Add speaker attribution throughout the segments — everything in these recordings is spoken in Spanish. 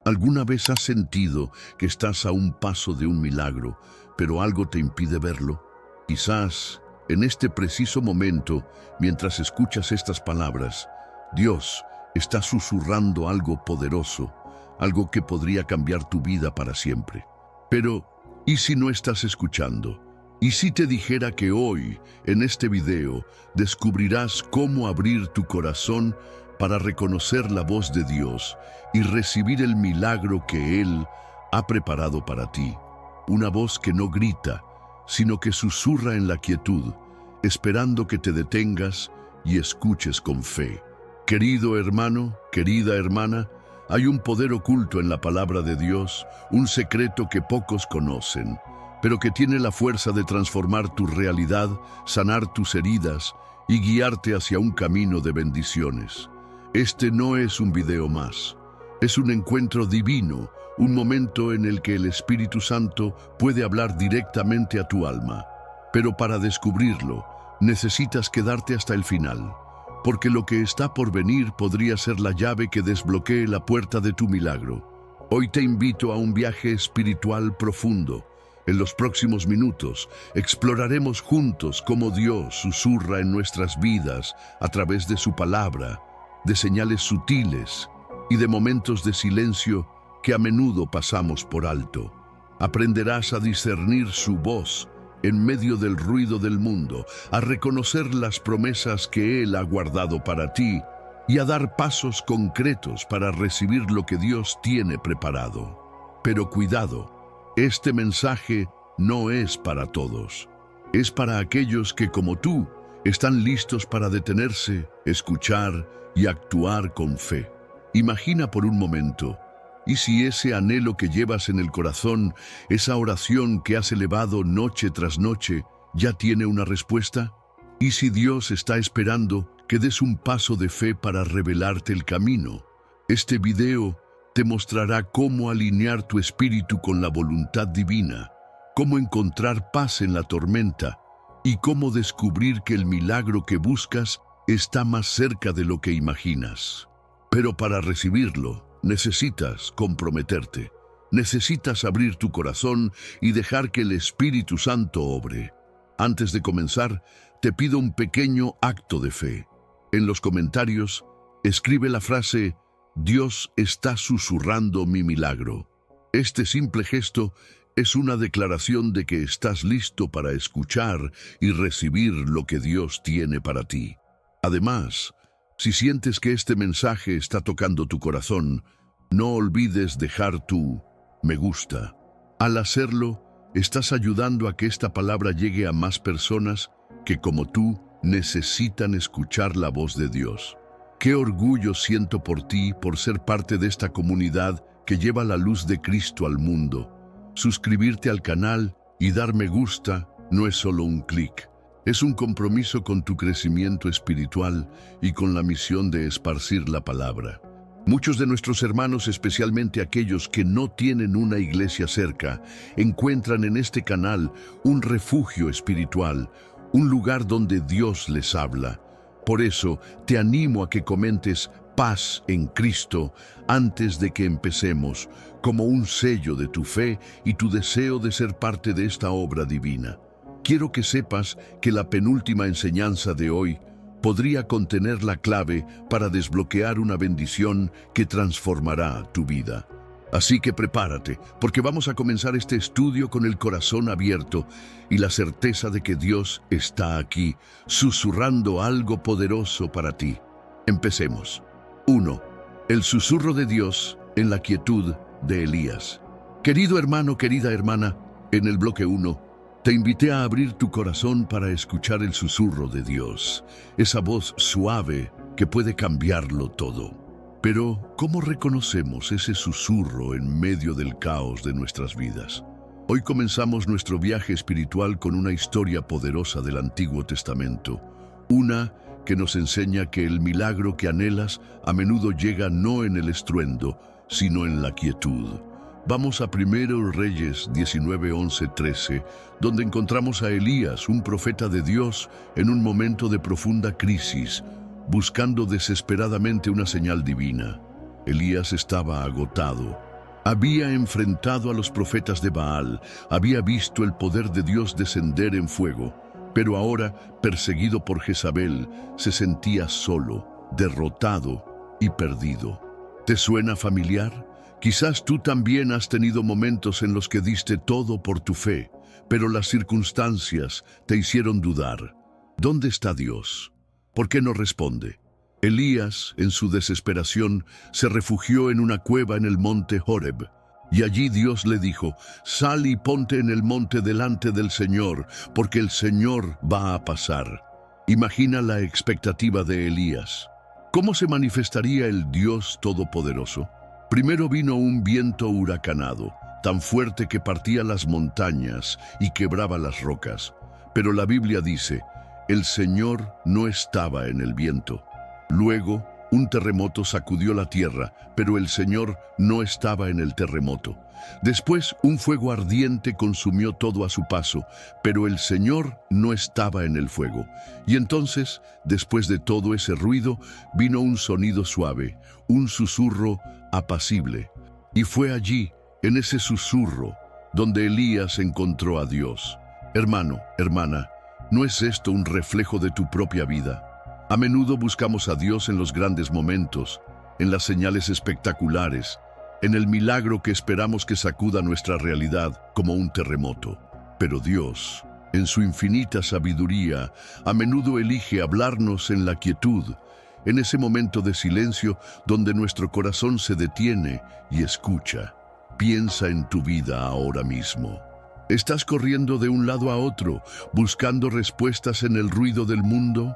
Speaker 1: ¿Alguna vez has sentido que estás a un paso de un milagro, pero algo te impide verlo? Quizás, en este preciso momento, mientras escuchas estas palabras, Dios está susurrando algo poderoso, algo que podría cambiar tu vida para siempre. Pero, ¿y si no estás escuchando? ¿Y si te dijera que hoy, en este video, descubrirás cómo abrir tu corazón para reconocer la voz de Dios y recibir el milagro que Él ha preparado para ti? Una voz que no grita, sino que susurra en la quietud, esperando que te detengas y escuches con fe. Querido hermano, querida hermana, hay un poder oculto en la palabra de Dios, un secreto que pocos conocen, pero que tiene la fuerza de transformar tu realidad, sanar tus heridas y guiarte hacia un camino de bendiciones. Este no es un video más, es un encuentro divino, un momento en el que el Espíritu Santo puede hablar directamente a tu alma. Pero para descubrirlo, necesitas quedarte hasta el final, porque lo que está por venir podría ser la llave que desbloquee la puerta de tu milagro. Hoy te invito a un viaje espiritual profundo. En los próximos minutos exploraremos juntos cómo Dios susurra en nuestras vidas a través de su palabra, de señales sutiles y de momentos de silencio que a menudo pasamos por alto. Aprenderás a discernir su voz en medio del ruido del mundo, a reconocer las promesas que Él ha guardado para ti y a dar pasos concretos para recibir lo que Dios tiene preparado. Pero cuidado, este mensaje no es para todos. Es para aquellos que, como tú, están listos para detenerse, escuchar y actuar con fe. Imagina por un momento, ¿y si ese anhelo que llevas en el corazón, esa oración que has elevado noche tras noche, ya tiene una respuesta? ¿Y si Dios está esperando que des un paso de fe para revelarte el camino? Este video te mostrará cómo alinear tu espíritu con la voluntad divina, cómo encontrar paz en la tormenta y cómo descubrir que el milagro que buscas está más cerca de lo que imaginas. Pero para recibirlo, necesitas comprometerte. Necesitas abrir tu corazón y dejar que el Espíritu Santo obre. Antes de comenzar, te pido un pequeño acto de fe. En los comentarios, escribe la frase: Dios está susurrando mi milagro. Este simple gesto es una declaración de que estás listo para escuchar y recibir lo que Dios tiene para ti. Además, si sientes que este mensaje está tocando tu corazón, no olvides dejar tu me gusta. Al hacerlo, estás ayudando a que esta palabra llegue a más personas que, como tú, necesitan escuchar la voz de Dios. Qué orgullo siento por ti por ser parte de esta comunidad que lleva la luz de Cristo al mundo. Suscribirte al canal y dar me gusta no es solo un clic. Es un compromiso con tu crecimiento espiritual y con la misión de esparcir la palabra. Muchos de nuestros hermanos, especialmente aquellos que no tienen una iglesia cerca, encuentran en este canal un refugio espiritual, un lugar donde Dios les habla. Por eso, te animo a que comentes paz en Cristo antes de que empecemos, como un sello de tu fe y tu deseo de ser parte de esta obra divina. Quiero que sepas que la penúltima enseñanza de hoy podría contener la clave para desbloquear una bendición que transformará tu vida. Así que prepárate, porque vamos a comenzar este estudio con el corazón abierto y la certeza de que Dios está aquí, susurrando algo poderoso para ti. Empecemos. 1. El susurro de Dios en la quietud de Elías. Querido hermano, querida hermana, en el bloque 1, te invité a abrir tu corazón para escuchar el susurro de Dios, esa voz suave que puede cambiarlo todo. Pero, ¿cómo reconocemos ese susurro en medio del caos de nuestras vidas? Hoy comenzamos nuestro viaje espiritual con una historia poderosa del Antiguo Testamento, una que nos enseña que el milagro que anhelas a menudo llega no en el estruendo, sino en la quietud. Vamos a 1 Reyes 19, 11, 13, donde encontramos a Elías, un profeta de Dios, en un momento de profunda crisis, buscando desesperadamente una señal divina. Elías estaba agotado, Había enfrentado a los profetas de Baal, había visto el poder de Dios descender en fuego, pero ahora, perseguido por Jezabel, se sentía solo, derrotado y perdido. ¿Te suena familiar? Quizás tú también has tenido momentos en los que diste todo por tu fe, pero las circunstancias te hicieron dudar. ¿Dónde está Dios? ¿Por qué no responde? Elías, en su desesperación, se refugió en una cueva en el monte Horeb. Y allí Dios le dijo: «Sal y ponte en el monte delante del Señor, porque el Señor va a pasar». Imagina la expectativa de Elías. ¿Cómo se manifestaría el Dios Todopoderoso? Primero vino un viento huracanado, tan fuerte que partía las montañas y quebraba las rocas. Pero la Biblia dice: «El Señor no estaba en el viento». Luego, un terremoto sacudió la tierra, pero el Señor no estaba en el terremoto. Después, un fuego ardiente consumió todo a su paso, pero el Señor no estaba en el fuego. Y entonces, después de todo ese ruido, vino un sonido suave, un susurro apacible. Y fue allí, en ese susurro, donde Elías encontró a Dios. Hermano, hermana, ¿no es esto un reflejo de tu propia vida? A menudo buscamos a Dios en los grandes momentos, en las señales espectaculares, en el milagro que esperamos que sacuda nuestra realidad como un terremoto. Pero Dios, en su infinita sabiduría, a menudo elige hablarnos en la quietud, en ese momento de silencio donde nuestro corazón se detiene y escucha. Piensa en tu vida ahora mismo. ¿Estás corriendo de un lado a otro, buscando respuestas en el ruido del mundo?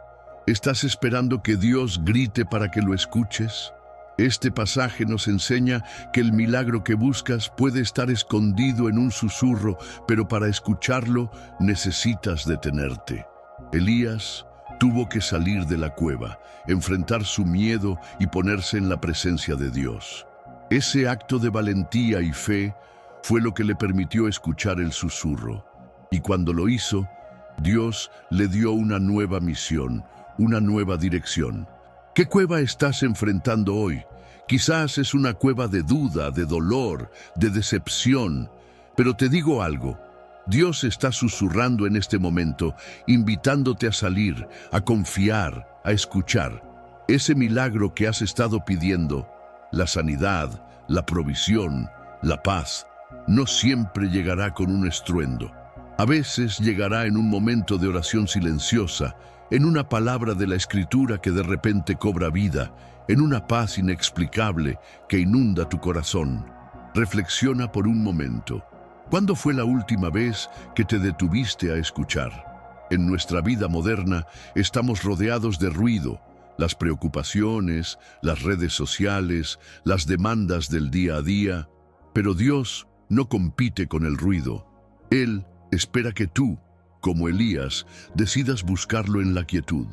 Speaker 1: ¿Estás esperando que Dios grite para que lo escuches? Este pasaje nos enseña que el milagro que buscas puede estar escondido en un susurro, pero para escucharlo necesitas detenerte. Elías tuvo que salir de la cueva, enfrentar su miedo y ponerse en la presencia de Dios. Ese acto de valentía y fe fue lo que le permitió escuchar el susurro. Y cuando lo hizo, Dios le dio una nueva misión, una nueva dirección. ¿Qué cueva estás enfrentando hoy? Quizás es una cueva de duda, de dolor, de decepción. Pero te digo algo, Dios está susurrando en este momento, invitándote a salir, a confiar, a escuchar. Ese milagro que has estado pidiendo, la sanidad, la provisión, la paz, no siempre llegará con un estruendo. A veces llegará en un momento de oración silenciosa, en una palabra de la Escritura que de repente cobra vida, en una paz inexplicable que inunda tu corazón. Reflexiona por un momento. ¿Cuándo fue la última vez que te detuviste a escuchar? En nuestra vida moderna estamos rodeados de ruido, las preocupaciones, las redes sociales, las demandas del día a día, pero Dios no compite con el ruido. Él espera que tú, como Elías, decidas buscarlo en la quietud.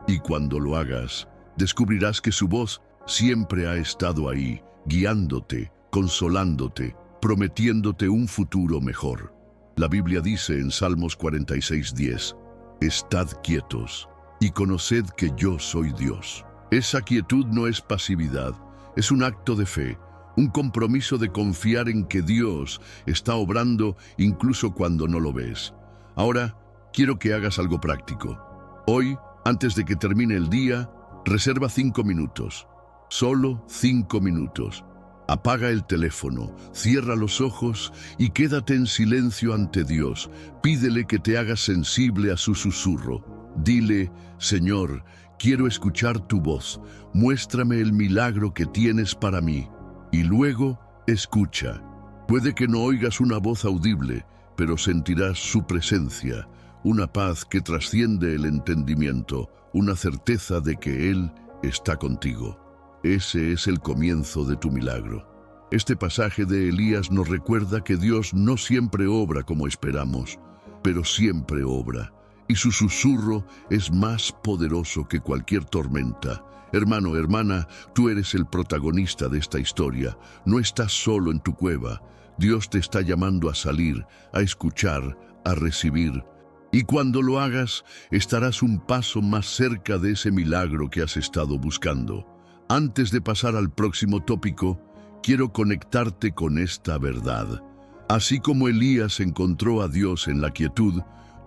Speaker 1: Y cuando lo hagas, descubrirás que su voz siempre ha estado ahí, guiándote, consolándote, prometiéndote un futuro mejor. La Biblia dice en Salmos 46:10, «Estad quietos y conoced que yo soy Dios». Esa quietud no es pasividad, es un acto de fe, un compromiso de confiar en que Dios está obrando incluso cuando no lo ves. Ahora, quiero que hagas algo práctico. Hoy, antes de que termine el día, reserva 5 minutos. Solo 5 minutos. Apaga el teléfono, cierra los ojos y quédate en silencio ante Dios. Pídele que te haga sensible a su susurro. Dile: «Señor, quiero escuchar tu voz. Muéstrame el milagro que tienes para mí». Y luego, escucha. Puede que no oigas una voz audible, pero sentirás su presencia, una paz que trasciende el entendimiento, una certeza de que Él está contigo. Ese es el comienzo de tu milagro. Este pasaje de Elías nos recuerda que Dios no siempre obra como esperamos, pero siempre obra, y su susurro es más poderoso que cualquier tormenta. Hermano, hermana, tú eres el protagonista de esta historia. No estás solo en tu cueva. Dios te está llamando a salir, a escuchar, a recibir. Y cuando lo hagas, estarás un paso más cerca de ese milagro que has estado buscando. Antes de pasar al próximo tópico, quiero conectarte con esta verdad. Así como Elías encontró a Dios en la quietud,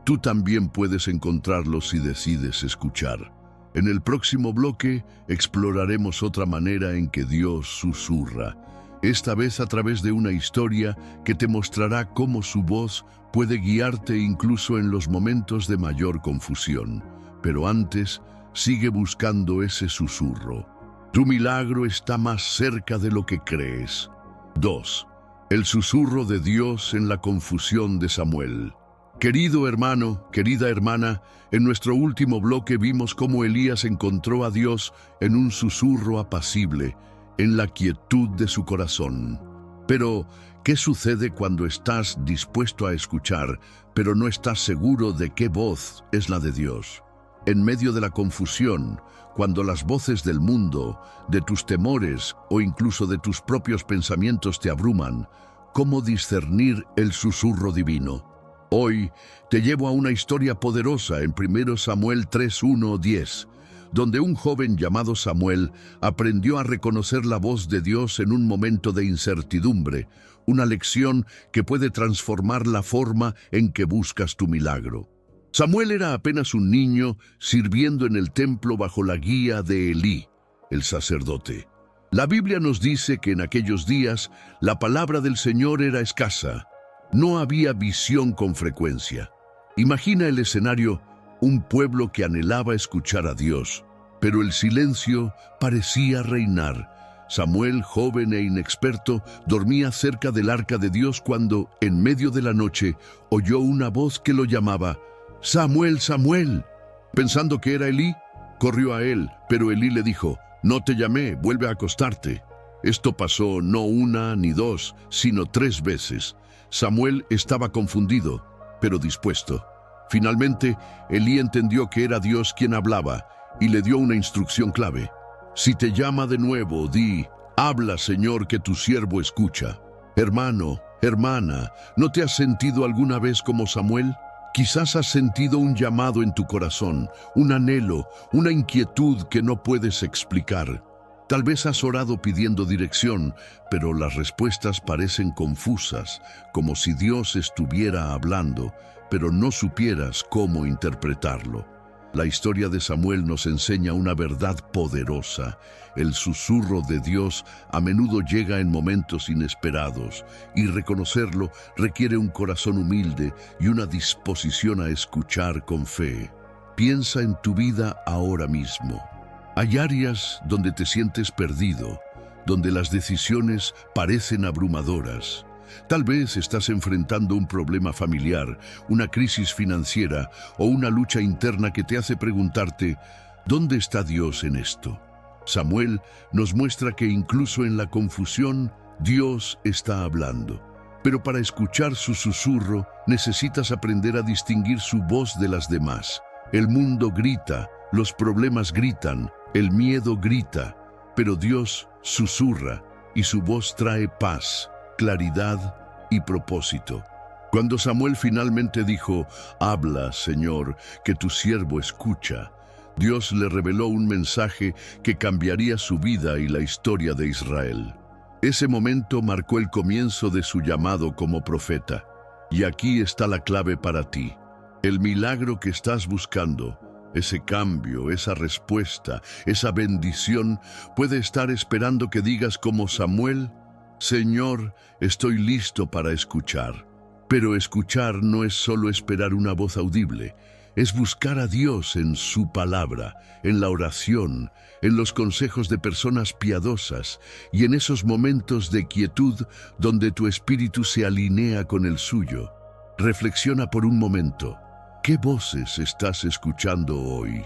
Speaker 1: tú también puedes encontrarlo si decides escuchar. En el próximo bloque exploraremos otra manera en que Dios susurra, esta vez a través de una historia que te mostrará cómo su voz puede guiarte incluso en los momentos de mayor confusión. Pero antes, sigue buscando ese susurro. Tu milagro está más cerca de lo que crees. 2. El susurro de Dios en la confusión de Samuel. Querido hermano, querida hermana, en nuestro último bloque vimos cómo Elías encontró a Dios en un susurro apacible, en la quietud de su corazón. Pero, ¿qué sucede cuando estás dispuesto a escuchar, pero no estás seguro de qué voz es la de Dios? En medio de la confusión, cuando las voces del mundo, de tus temores o incluso de tus propios pensamientos te abruman, ¿cómo discernir el susurro divino? Hoy te llevo a una historia poderosa en 1 Samuel 3:1-10, donde un joven llamado Samuel aprendió a reconocer la voz de Dios en un momento de incertidumbre, una lección que puede transformar la forma en que buscas tu milagro. Samuel era apenas un niño sirviendo en el templo bajo la guía de Elí, el sacerdote. La Biblia nos dice que en aquellos días la palabra del Señor era escasa. No había visión con frecuencia. Imagina el escenario, un pueblo que anhelaba escuchar a Dios, pero el silencio parecía reinar. Samuel, joven e inexperto, dormía cerca del arca de Dios cuando, en medio de la noche, oyó una voz que lo llamaba: «Samuel, Samuel». Pensando que era Elí, corrió a él, pero Elí le dijo: «No te llamé, vuelve a acostarte». Esto pasó no una ni dos, sino 3 veces. Samuel estaba confundido, pero dispuesto. Finalmente, Elí entendió que era Dios quien hablaba y le dio una instrucción clave. Si te llama de nuevo, di: «Habla, Señor, que tu siervo escucha». Hermano, hermana, ¿no te has sentido alguna vez como Samuel? Quizás has sentido un llamado en tu corazón, un anhelo, una inquietud que no puedes explicar. Tal vez has orado pidiendo dirección, pero las respuestas parecen confusas, como si Dios estuviera hablando, pero no supieras cómo interpretarlo. La historia de Samuel nos enseña una verdad poderosa. El susurro de Dios a menudo llega en momentos inesperados, y reconocerlo requiere un corazón humilde y una disposición a escuchar con fe. Piensa en tu vida ahora mismo. Hay áreas donde te sientes perdido, donde las decisiones parecen abrumadoras. Tal vez estás enfrentando un problema familiar, una crisis financiera o una lucha interna que te hace preguntarte: ¿dónde está Dios en esto? Samuel nos muestra que incluso en la confusión, Dios está hablando. Pero para escuchar su susurro, necesitas aprender a distinguir su voz de las demás. El mundo grita, los problemas gritan, el miedo grita, pero Dios susurra y su voz trae paz, claridad y propósito. Cuando Samuel finalmente dijo: «Habla, Señor, que tu siervo escucha», Dios le reveló un mensaje que cambiaría su vida y la historia de Israel. Ese momento marcó el comienzo de su llamado como profeta. Y aquí está la clave para ti. El milagro que estás buscando, ese cambio, esa respuesta, esa bendición, puede estar esperando que digas como Samuel: «Señor, estoy listo para escuchar». Pero escuchar no es solo esperar una voz audible, es buscar a Dios en su palabra, en la oración, en los consejos de personas piadosas y en esos momentos de quietud donde tu espíritu se alinea con el suyo. Reflexiona por un momento. ¿Qué voces estás escuchando hoy?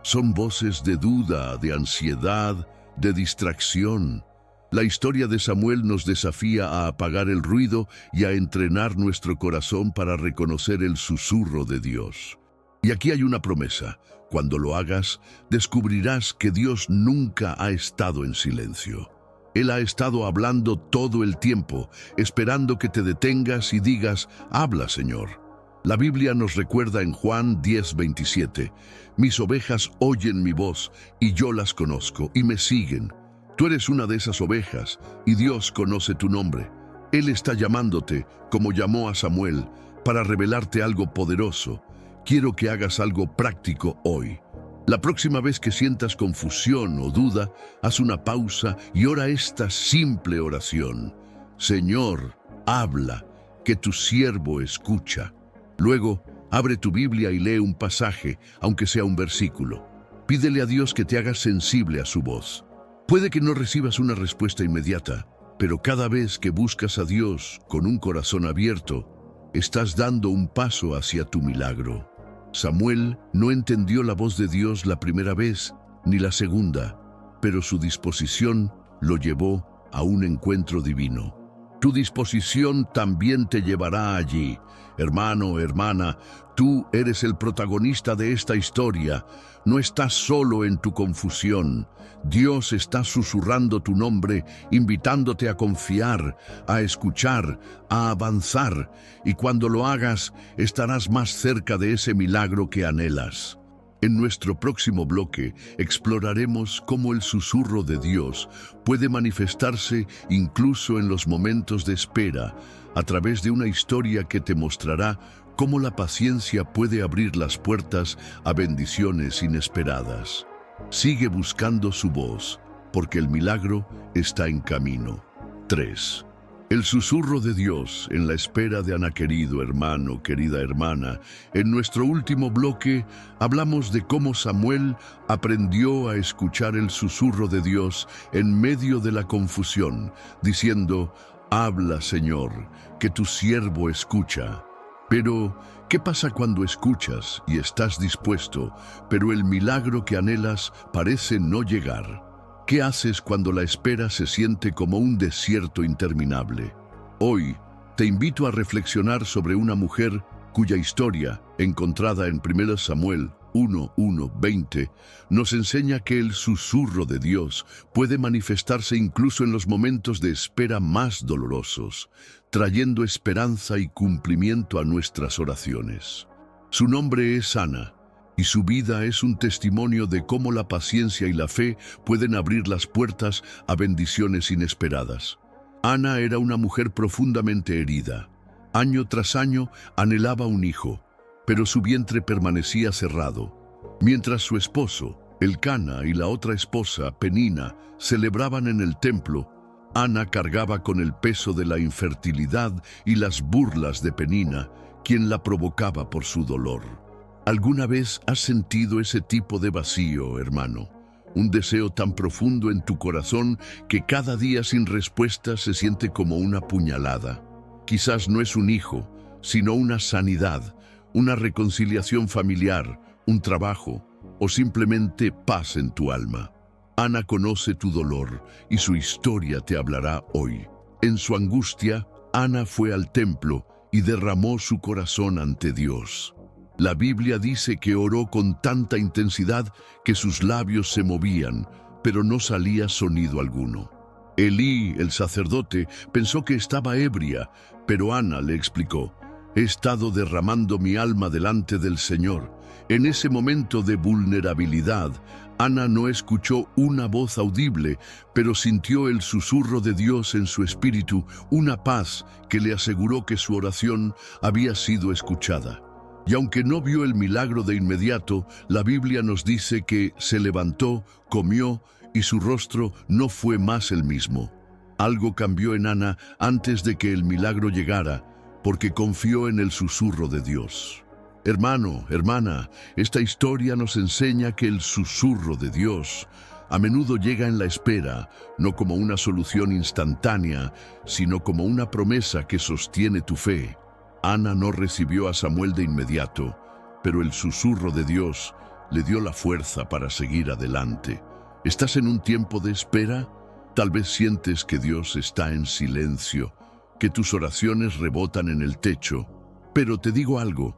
Speaker 1: ¿Son voces de duda, de ansiedad, de distracción? La historia de Samuel nos desafía a apagar el ruido y a entrenar nuestro corazón para reconocer el susurro de Dios. Y aquí hay una promesa: cuando lo hagas, descubrirás que Dios nunca ha estado en silencio. Él ha estado hablando todo el tiempo, esperando que te detengas y digas: «Habla, Señor». La Biblia nos recuerda en Juan 10:27, «Mis ovejas oyen mi voz, y yo las conozco, y me siguen. Tú eres una de esas ovejas y Dios conoce tu nombre. Él está llamándote, como llamó a Samuel, para revelarte algo poderoso. Quiero que hagas algo práctico hoy. La próxima vez que sientas confusión o duda, haz una pausa y ora esta simple oración. Señor, habla, que tu siervo escucha. Luego, abre tu Biblia y lee un pasaje, aunque sea un versículo. Pídele a Dios que te haga sensible a su voz. Puede que no recibas una respuesta inmediata, pero cada vez que buscas a Dios con un corazón abierto, estás dando un paso hacia tu milagro. Samuel no entendió la voz de Dios la primera vez ni la segunda, pero su disposición lo llevó a un encuentro divino. Tu disposición también te llevará allí. Hermano, hermana, tú eres el protagonista de esta historia. No estás solo en tu confusión. Dios está susurrando tu nombre, invitándote a confiar, a escuchar, a avanzar. Y cuando lo hagas, estarás más cerca de ese milagro que anhelas. En nuestro próximo bloque exploraremos cómo el susurro de Dios puede manifestarse incluso en los momentos de espera, a través de una historia que te mostrará cómo la paciencia puede abrir las puertas a bendiciones inesperadas. Sigue buscando su voz, porque el milagro está en camino. 3. El susurro de Dios en la espera de Ana, querido hermano, querida hermana. En nuestro último bloque hablamos de cómo Samuel aprendió a escuchar el susurro de Dios en medio de la confusión, diciendo: habla, Señor, que tu siervo escucha. Pero, ¿qué pasa cuando escuchas y estás dispuesto, pero el milagro que anhelas parece no llegar? ¿Qué haces cuando la espera se siente como un desierto interminable? Hoy te invito a reflexionar sobre una mujer cuya historia, encontrada en 1 Samuel 1:20, nos enseña que el susurro de Dios puede manifestarse incluso en los momentos de espera más dolorosos, trayendo esperanza y cumplimiento a nuestras oraciones. Su nombre es Ana, y su vida es un testimonio de cómo la paciencia y la fe pueden abrir las puertas a bendiciones inesperadas. Ana era una mujer profundamente herida. Año tras año anhelaba un hijo, pero su vientre permanecía cerrado. Mientras su esposo, Elcana, y la otra esposa, Penina, celebraban en el templo, Ana cargaba con el peso de la infertilidad y las burlas de Penina, quien la provocaba por su dolor. ¿Alguna vez has sentido ese tipo de vacío, hermano? Un deseo tan profundo en tu corazón que cada día sin respuesta se siente como una puñalada. Quizás no es un hijo, sino una sanidad, una reconciliación familiar, un trabajo o simplemente paz en tu alma. Ana conoce tu dolor y su historia te hablará hoy. En su angustia, Ana fue al templo y derramó su corazón ante Dios. La Biblia dice que oró con tanta intensidad que sus labios se movían, pero no salía sonido alguno. Elí, el sacerdote, pensó que estaba ebria, pero Ana le explicó: he estado derramando mi alma delante del Señor. En ese momento de vulnerabilidad, Ana no escuchó una voz audible, pero sintió el susurro de Dios en su espíritu, una paz que le aseguró que su oración había sido escuchada. Y aunque no vio el milagro de inmediato, la Biblia nos dice que se levantó, comió y su rostro no fue más el mismo. Algo cambió en Ana antes de que el milagro llegara, porque confió en el susurro de Dios. Hermano, hermana, esta historia nos enseña que el susurro de Dios a menudo llega en la espera, no como una solución instantánea, sino como una promesa que sostiene tu fe. Ana no recibió a Samuel de inmediato, pero el susurro de Dios le dio la fuerza para seguir adelante. ¿Estás en un tiempo de espera? Tal vez sientes que Dios está en silencio, que tus oraciones rebotan en el techo. Pero te digo algo,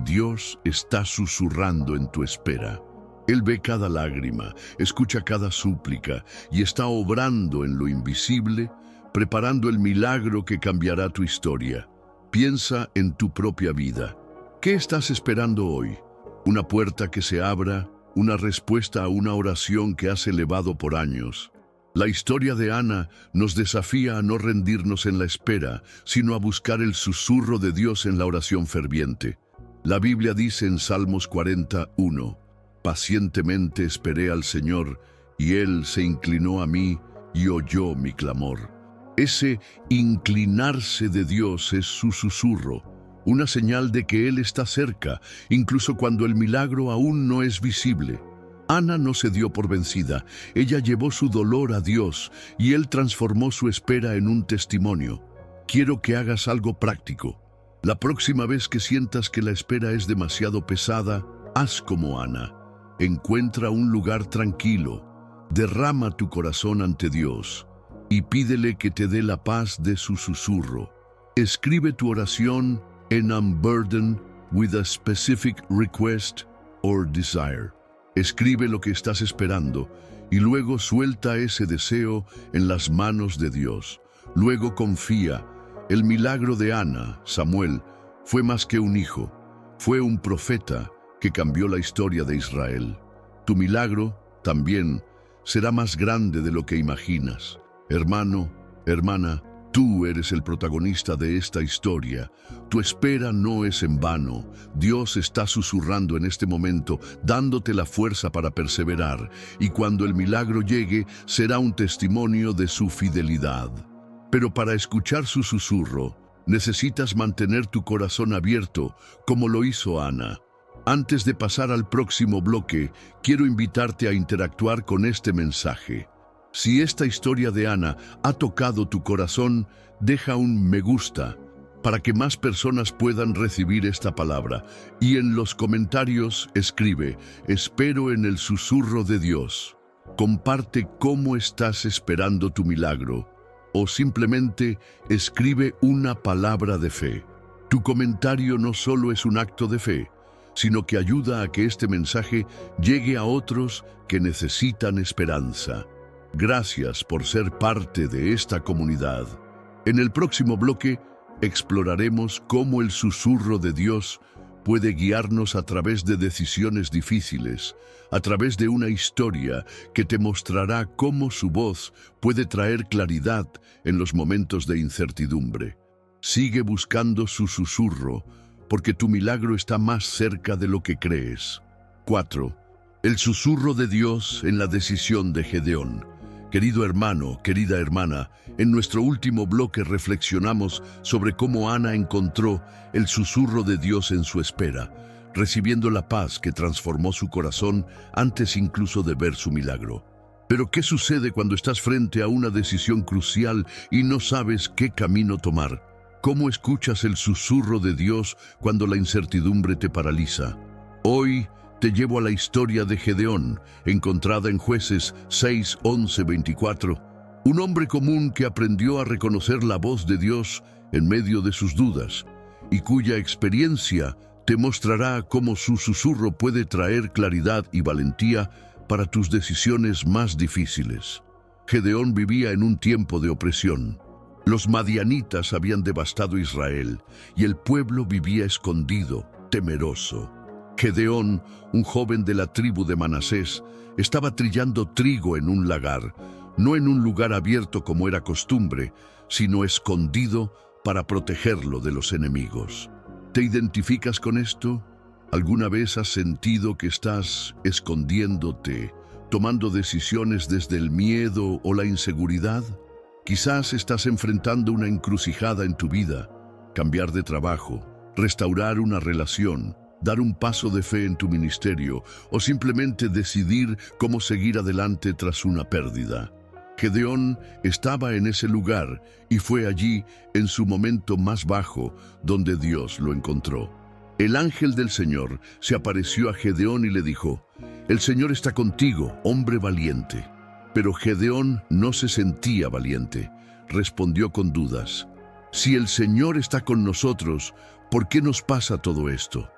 Speaker 1: Dios está susurrando en tu espera. Él ve cada lágrima, escucha cada súplica y está obrando en lo invisible, preparando el milagro que cambiará tu historia. Piensa en tu propia vida. ¿Qué estás esperando hoy? ¿Una puerta que se abra? ¿Una respuesta a una oración que has elevado por años? La historia de Ana nos desafía a no rendirnos en la espera, sino a buscar el susurro de Dios en la oración ferviente. La Biblia dice en Salmos 41, pacientemente esperé al Señor, y Él se inclinó a mí y oyó mi clamor. Ese inclinarse de Dios es su susurro, una señal de que Él está cerca, incluso cuando el milagro aún no es visible. Ana no se dio por vencida, ella llevó su dolor a Dios y Él transformó su espera en un testimonio. Quiero que hagas algo práctico. La próxima vez que sientas que la espera es demasiado pesada, haz como Ana. Encuentra un lugar tranquilo, derrama tu corazón ante Dios y pídele que te dé la paz de su susurro. Escribe tu oración en Unburden with a specific request or desire. Escribe lo que estás esperando y luego suelta ese deseo en las manos de Dios. Luego confía. El milagro de Ana, Samuel, fue más que un hijo. Fue un profeta que cambió la historia de Israel. Tu milagro también será más grande de lo que imaginas. Hermano, hermana, tú eres el protagonista de esta historia. Tu espera no es en vano. Dios está susurrando en este momento, dándote la fuerza para perseverar, y cuando el milagro llegue, será un testimonio de su fidelidad. Pero para escuchar su susurro, necesitas mantener tu corazón abierto, como lo hizo Ana. Antes de pasar al próximo bloque, quiero invitarte a interactuar con este mensaje. Si esta historia de Ana ha tocado tu corazón, deja un me gusta para que más personas puedan recibir esta palabra. Y en los comentarios escribe, espero en el susurro de Dios. Comparte cómo estás esperando tu milagro. O simplemente escribe una palabra de fe. Tu comentario no solo es un acto de fe, sino que ayuda a que este mensaje llegue a otros que necesitan esperanza. Gracias por ser parte de esta comunidad. En el próximo bloque exploraremos cómo el susurro de Dios puede guiarnos a través de decisiones difíciles, a través de una historia que te mostrará cómo su voz puede traer claridad en los momentos de incertidumbre. Sigue buscando su susurro, porque tu milagro está más cerca de lo que crees. 4. El susurro de Dios en la decisión de Gedeón. Querido hermano, querida hermana, en nuestro último bloque reflexionamos sobre cómo Ana encontró el susurro de Dios en su espera, recibiendo la paz que transformó su corazón antes incluso de ver su milagro. Pero ¿qué sucede cuando estás frente a una decisión crucial y no sabes qué camino tomar? ¿Cómo escuchas el susurro de Dios cuando la incertidumbre te paraliza? Hoy te llevo a la historia de Gedeón, encontrada en Jueces 6, 11, 24. Un hombre común que aprendió a reconocer la voz de Dios en medio de sus dudas y cuya experiencia te mostrará cómo su susurro puede traer claridad y valentía para tus decisiones más difíciles. Gedeón vivía en un tiempo de opresión. Los madianitas habían devastado Israel y el pueblo vivía escondido, temeroso. Gedeón, un joven de la tribu de Manasés, estaba trillando trigo en un lagar, no en un lugar abierto como era costumbre, sino escondido para protegerlo de los enemigos. ¿Te identificas con esto? ¿Alguna vez has sentido que estás escondiéndote, tomando decisiones desde el miedo o la inseguridad? Quizás estás enfrentando una encrucijada en tu vida, cambiar de trabajo, restaurar una relación, dar un paso de fe en tu ministerio o simplemente decidir cómo seguir adelante tras una pérdida. Gedeón estaba en ese lugar y fue allí, en su momento más bajo, donde Dios lo encontró. El ángel del Señor se apareció a Gedeón y le dijo, «El Señor está contigo, hombre valiente». Pero Gedeón no se sentía valiente. Respondió con dudas, «Si el Señor está con nosotros, ¿por qué nos pasa todo esto?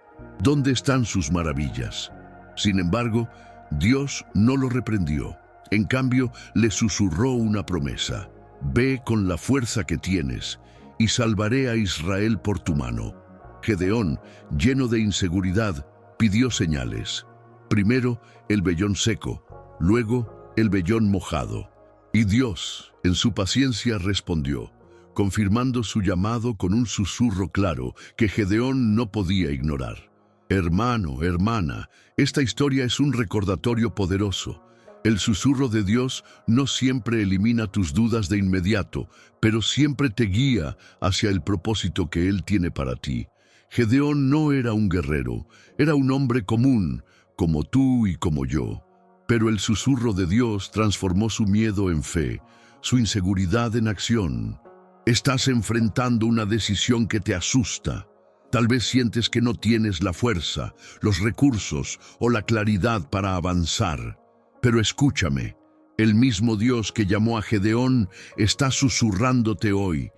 Speaker 1: ¿Dónde están sus maravillas?». Sin embargo, Dios no lo reprendió. En cambio, le susurró una promesa. «Ve con la fuerza que tienes, y salvaré a Israel por tu mano». Gedeón, lleno de inseguridad, pidió señales. Primero, el vellón seco, luego, el vellón mojado. Y Dios, en su paciencia, respondió, confirmando su llamado con un susurro claro que Gedeón no podía ignorar. Hermano, hermana, esta historia es un recordatorio poderoso. El susurro de Dios no siempre elimina tus dudas de inmediato, pero siempre te guía hacia el propósito que Él tiene para ti. Gedeón no era un guerrero, era un hombre común, como tú y como yo. Pero el susurro de Dios transformó su miedo en fe, su inseguridad en acción. Estás enfrentando una decisión que te asusta. Tal vez sientes que no tienes la fuerza, los recursos o la claridad para avanzar. Pero escúchame, el mismo Dios que llamó a Gedeón está susurrándote hoy.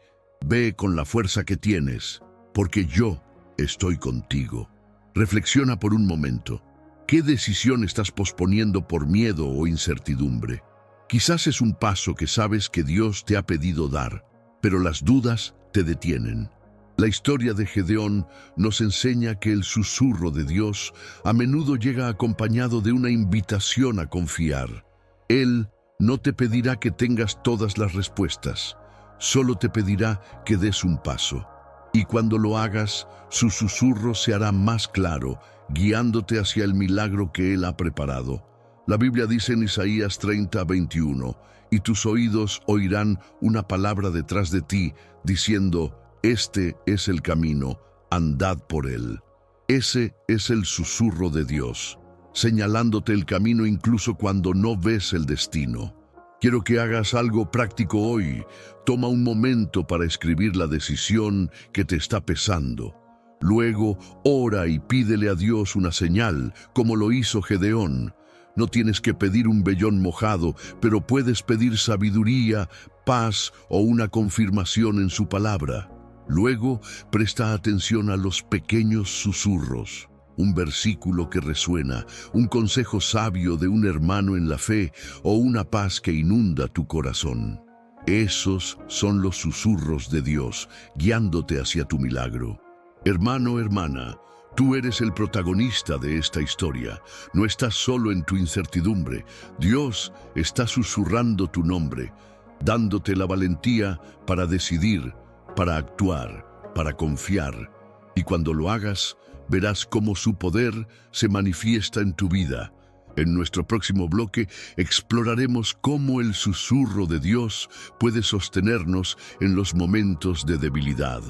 Speaker 1: Ve con la fuerza que tienes, porque yo estoy contigo. Reflexiona por un momento. ¿Qué decisión estás posponiendo por miedo o incertidumbre? Quizás es un paso que sabes que Dios te ha pedido dar, pero las dudas te detienen. La historia de Gedeón nos enseña que el susurro de Dios a menudo llega acompañado de una invitación a confiar. Él no te pedirá que tengas todas las respuestas, solo te pedirá que des un paso. Y cuando lo hagas, su susurro se hará más claro, guiándote hacia el milagro que Él ha preparado. La Biblia dice en Isaías 30:21, y tus oídos oirán una palabra detrás de ti, diciendo, este es el camino, andad por él. Ese es el susurro de Dios, señalándote el camino incluso cuando no ves el destino. Quiero que hagas algo práctico hoy. Toma un momento para escribir la decisión que te está pesando. Luego, ora y pídele a Dios una señal, como lo hizo Gedeón. No tienes que pedir un vellón mojado, pero puedes pedir sabiduría, paz o una confirmación en su palabra. Luego, presta atención a los pequeños susurros. Un versículo que resuena, un consejo sabio de un hermano en la fe o una paz que inunda tu corazón. Esos son los susurros de Dios, guiándote hacia tu milagro. Hermano, hermana, tú eres el protagonista de esta historia. No estás solo en tu incertidumbre. Dios está susurrando tu nombre, dándote la valentía para decidir, para actuar, para confiar. Y cuando lo hagas, verás cómo su poder se manifiesta en tu vida. En nuestro próximo bloque exploraremos cómo el susurro de Dios puede sostenernos en los momentos de debilidad,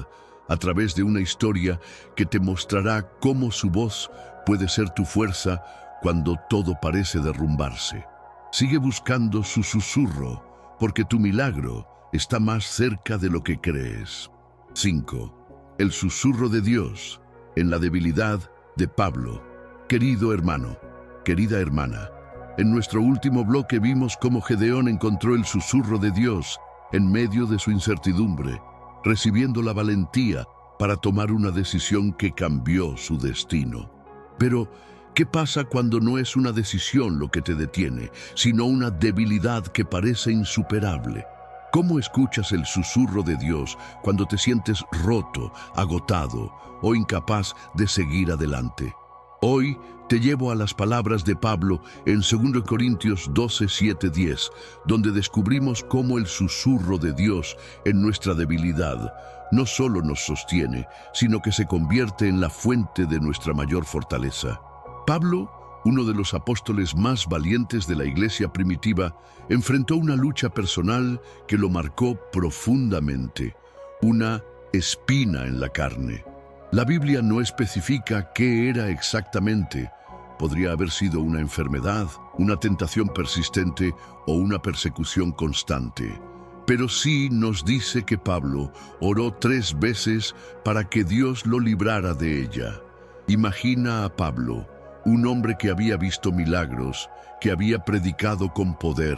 Speaker 1: a través de una historia que te mostrará cómo su voz puede ser tu fuerza cuando todo parece derrumbarse. Sigue buscando su susurro, porque tu milagro está más cerca de lo que crees. 5. El susurro de Dios en la debilidad de Pablo. Querido hermano, querida hermana, en nuestro último bloque vimos cómo Gedeón encontró el susurro de Dios en medio de su incertidumbre, recibiendo la valentía para tomar una decisión que cambió su destino. Pero, ¿qué pasa cuando no es una decisión lo que te detiene, sino una debilidad que parece insuperable? ¿Cómo escuchas el susurro de Dios cuando te sientes roto, agotado o incapaz de seguir adelante? Hoy te llevo a las palabras de Pablo en 2 Corintios 12, 7, 10, donde descubrimos cómo el susurro de Dios en nuestra debilidad no solo nos sostiene, sino que se convierte en la fuente de nuestra mayor fortaleza. Pablo, uno de los apóstoles más valientes de la iglesia primitiva, enfrentó una lucha personal que lo marcó profundamente, una espina en la carne. La Biblia no especifica qué era exactamente. Podría haber sido una enfermedad, una tentación persistente o una persecución constante. Pero sí nos dice que Pablo oró 3 veces para que Dios lo librara de ella. Imagina a Pablo, un hombre que había visto milagros, que había predicado con poder,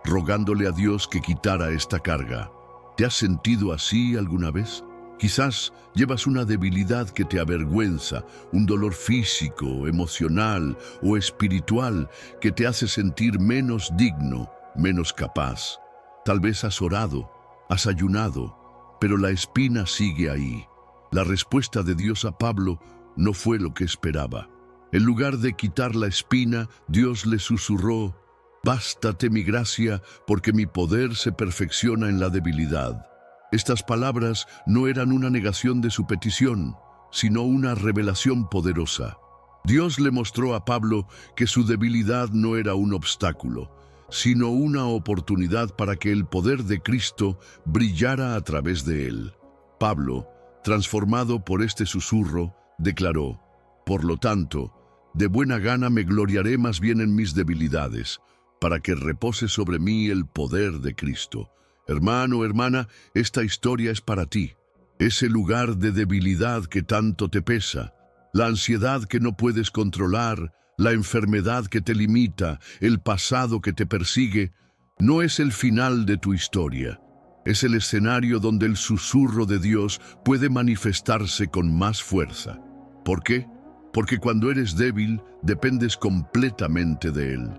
Speaker 1: rogándole a Dios que quitara esta carga. ¿Te has sentido así alguna vez? Quizás llevas una debilidad que te avergüenza, un dolor físico, emocional o espiritual que te hace sentir menos digno, menos capaz. Tal vez has orado, has ayunado, pero la espina sigue ahí. La respuesta de Dios a Pablo no fue lo que esperaba. En lugar de quitar la espina, Dios le susurró, Bástate mi gracia, porque mi poder se perfecciona en la debilidad. Estas palabras no eran una negación de su petición, sino una revelación poderosa. Dios le mostró a Pablo que su debilidad no era un obstáculo, sino una oportunidad para que el poder de Cristo brillara a través de él. Pablo, transformado por este susurro, declaró: «Por lo tanto, de buena gana me gloriaré más bien en mis debilidades, para que repose sobre mí el poder de Cristo». Hermano, hermana, esta historia es para ti. Ese lugar de debilidad que tanto te pesa, la ansiedad que no puedes controlar, la enfermedad que te limita, el pasado que te persigue, no es el final de tu historia. Es el escenario donde el susurro de Dios puede manifestarse con más fuerza. ¿Por qué? Porque cuando eres débil, dependes completamente de Él.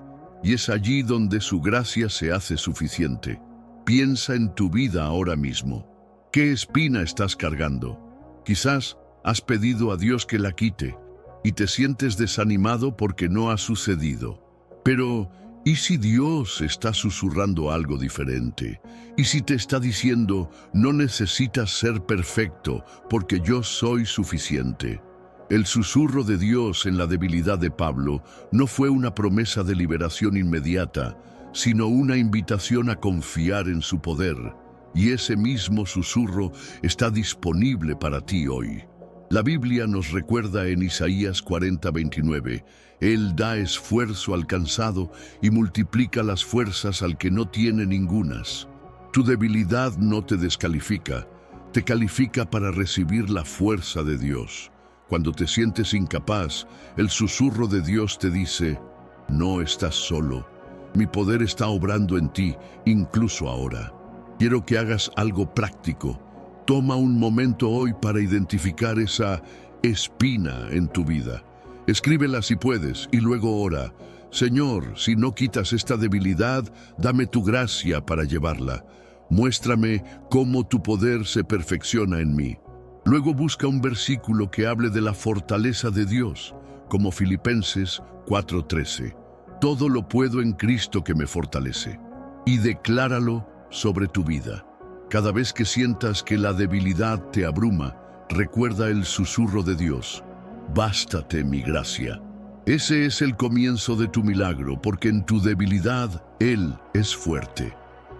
Speaker 1: Y es allí donde su gracia se hace suficiente. Piensa en tu vida ahora mismo. ¿Qué espina estás cargando? Quizás has pedido a Dios que la quite y te sientes desanimado porque no ha sucedido. Pero, ¿y si Dios está susurrando algo diferente? ¿Y si te está diciendo: no necesitas ser perfecto porque yo soy suficiente? El susurro de Dios en la debilidad de Pablo no fue una promesa de liberación inmediata, sino una invitación a confiar en su poder. Y ese mismo susurro está disponible para ti hoy. La Biblia nos recuerda en Isaías 40:29, Él da esfuerzo al cansado y multiplica las fuerzas al que no tiene ningunas. Tu debilidad no te descalifica, te califica para recibir la fuerza de Dios. Cuando te sientes incapaz, el susurro de Dios te dice: no estás solo. Mi poder está obrando en ti, incluso ahora. Quiero que hagas algo práctico. Toma un momento hoy para identificar esa espina en tu vida. Escríbela si puedes y luego ora: Señor, si no quitas esta debilidad, dame tu gracia para llevarla. Muéstrame cómo tu poder se perfecciona en mí. Luego busca un versículo que hable de la fortaleza de Dios, como Filipenses 4:13. Todo lo puedo en Cristo que me fortalece. Y decláralo sobre tu vida. Cada vez que sientas que la debilidad te abruma, recuerda el susurro de Dios: bástate mi gracia. Ese es el comienzo de tu milagro, porque en tu debilidad Él es fuerte.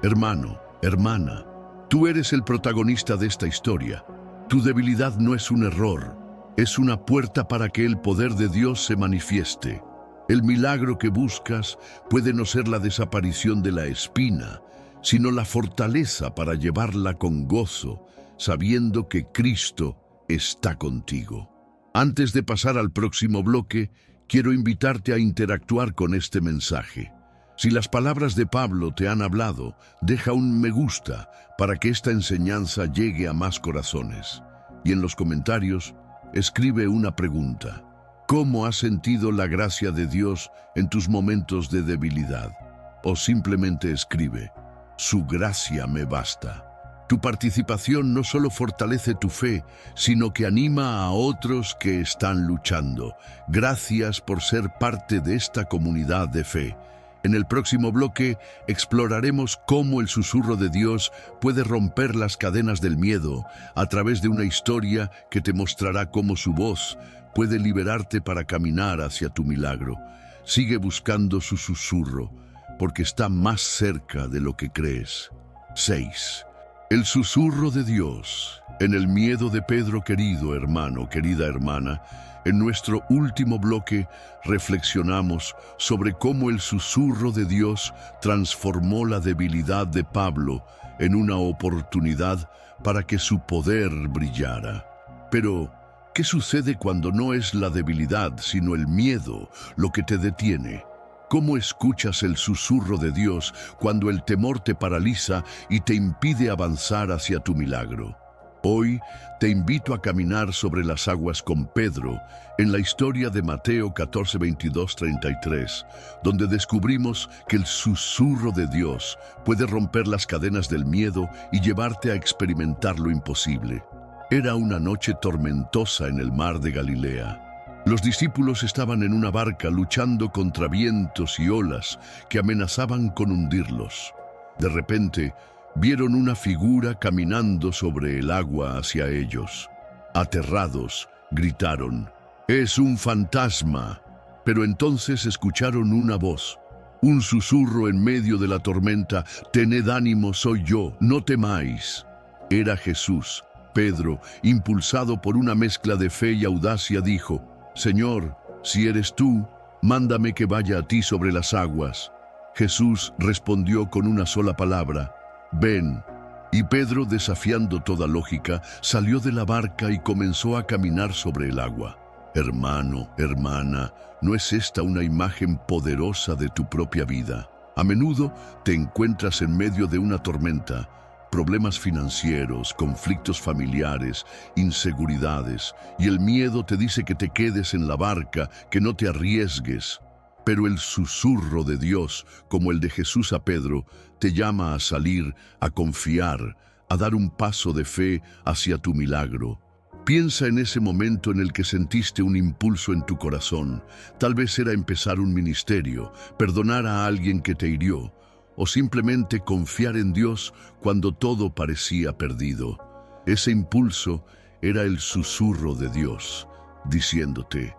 Speaker 1: Hermano, hermana, tú eres el protagonista de esta historia. Tu debilidad no es un error, es una puerta para que el poder de Dios se manifieste. El milagro que buscas puede no ser la desaparición de la espina, sino la fortaleza para llevarla con gozo, sabiendo que Cristo está contigo. Antes de pasar al próximo bloque, quiero invitarte a interactuar con este mensaje. Si las palabras de Pablo te han hablado, deja un me gusta para que esta enseñanza llegue a más corazones. Y en los comentarios, escribe una pregunta: ¿cómo has sentido la gracia de Dios en tus momentos de debilidad? O simplemente escribe: su gracia me basta. Tu participación no solo fortalece tu fe, sino que anima a otros que están luchando. Gracias por ser parte de esta comunidad de fe. En el próximo bloque exploraremos cómo el susurro de Dios puede romper las cadenas del miedo a través de una historia que te mostrará cómo su voz puede liberarte para caminar hacia tu milagro. Sigue buscando su susurro, porque está más cerca de lo que crees. 6. El susurro de Dios en el miedo de Pedro. Querido hermano, querida hermana, en nuestro último bloque reflexionamos sobre cómo el susurro de Dios transformó la debilidad de Pablo en una oportunidad para que su poder brillara. Pero, ¿qué sucede cuando no es la debilidad, sino el miedo lo que te detiene? ¿Cómo escuchas el susurro de Dios cuando el temor te paraliza y te impide avanzar hacia tu milagro? Hoy te invito a caminar sobre las aguas con Pedro en la historia de Mateo 14, 22, 33, donde descubrimos que el susurro de Dios puede romper las cadenas del miedo y llevarte a experimentar lo imposible. Era una noche tormentosa en el mar de Galilea. Los discípulos estaban en una barca luchando contra vientos y olas que amenazaban con hundirlos. De repente, vieron una figura caminando sobre el agua hacia ellos. Aterrados, gritaron: «¡Es un fantasma!». Pero entonces escucharon una voz, un susurro en medio de la tormenta: «Tened ánimo, soy yo, no temáis». Era Jesús. Pedro, impulsado por una mezcla de fe y audacia, dijo: «Señor, si eres tú, mándame que vaya a ti sobre las aguas». Jesús respondió con una sola palabra: «Ven». Y Pedro, desafiando toda lógica, salió de la barca y comenzó a caminar sobre el agua. Hermano, hermana, ¿no es esta una imagen poderosa de tu propia vida? A menudo te encuentras en medio de una tormenta, problemas financieros, conflictos familiares, inseguridades, y el miedo te dice que te quedes en la barca, que no te arriesgues. Pero el susurro de Dios, como el de Jesús a Pedro, te llama a salir, a confiar, a dar un paso de fe hacia tu milagro. Piensa en ese momento en el que sentiste un impulso en tu corazón. Tal vez era empezar un ministerio, perdonar a alguien que te hirió, o simplemente confiar en Dios cuando todo parecía perdido. Ese impulso era el susurro de Dios, diciéndote: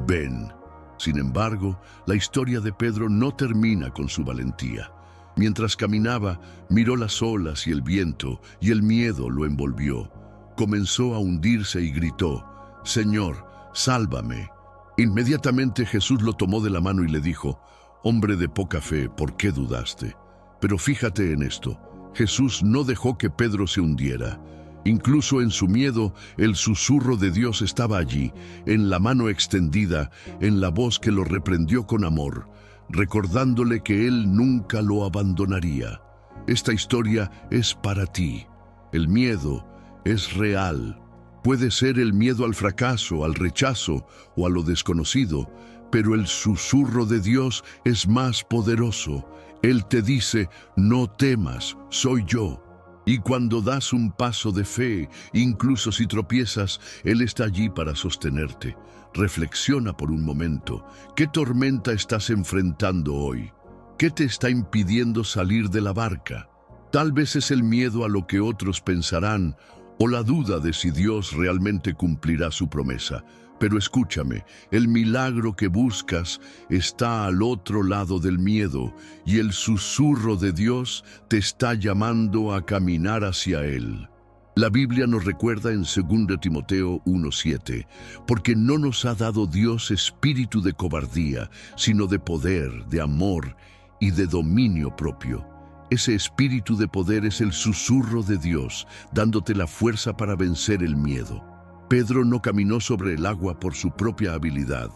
Speaker 1: «Ven». Sin embargo, la historia de Pedro no termina con su valentía. Mientras caminaba, miró las olas y el viento, y el miedo lo envolvió. Comenzó a hundirse y gritó: «Señor, sálvame». Inmediatamente Jesús lo tomó de la mano y le dijo: «Hombre de poca fe, ¿por qué dudaste?». Pero fíjate en esto: Jesús no dejó que Pedro se hundiera. Incluso en su miedo, el susurro de Dios estaba allí, en la mano extendida, en la voz que lo reprendió con amor, recordándole que Él nunca lo abandonaría. Esta historia es para ti. El miedo es real. Puede ser el miedo al fracaso, al rechazo o a lo desconocido, pero el susurro de Dios es más poderoso. Él te dice: «No temas, soy yo». Y cuando das un paso de fe, incluso si tropiezas, Él está allí para sostenerte. Reflexiona por un momento. ¿Qué tormenta estás enfrentando hoy? ¿Qué te está impidiendo salir de la barca? Tal vez es el miedo a lo que otros pensarán, o la duda de si Dios realmente cumplirá su promesa. Pero escúchame, el milagro que buscas está al otro lado del miedo, y el susurro de Dios te está llamando a caminar hacia Él. La Biblia nos recuerda en 2 Timoteo 1:7, porque no nos ha dado Dios espíritu de cobardía, sino de poder, de amor y de dominio propio. Ese espíritu de poder es el susurro de Dios, dándote la fuerza para vencer el miedo. Pedro no caminó sobre el agua por su propia habilidad.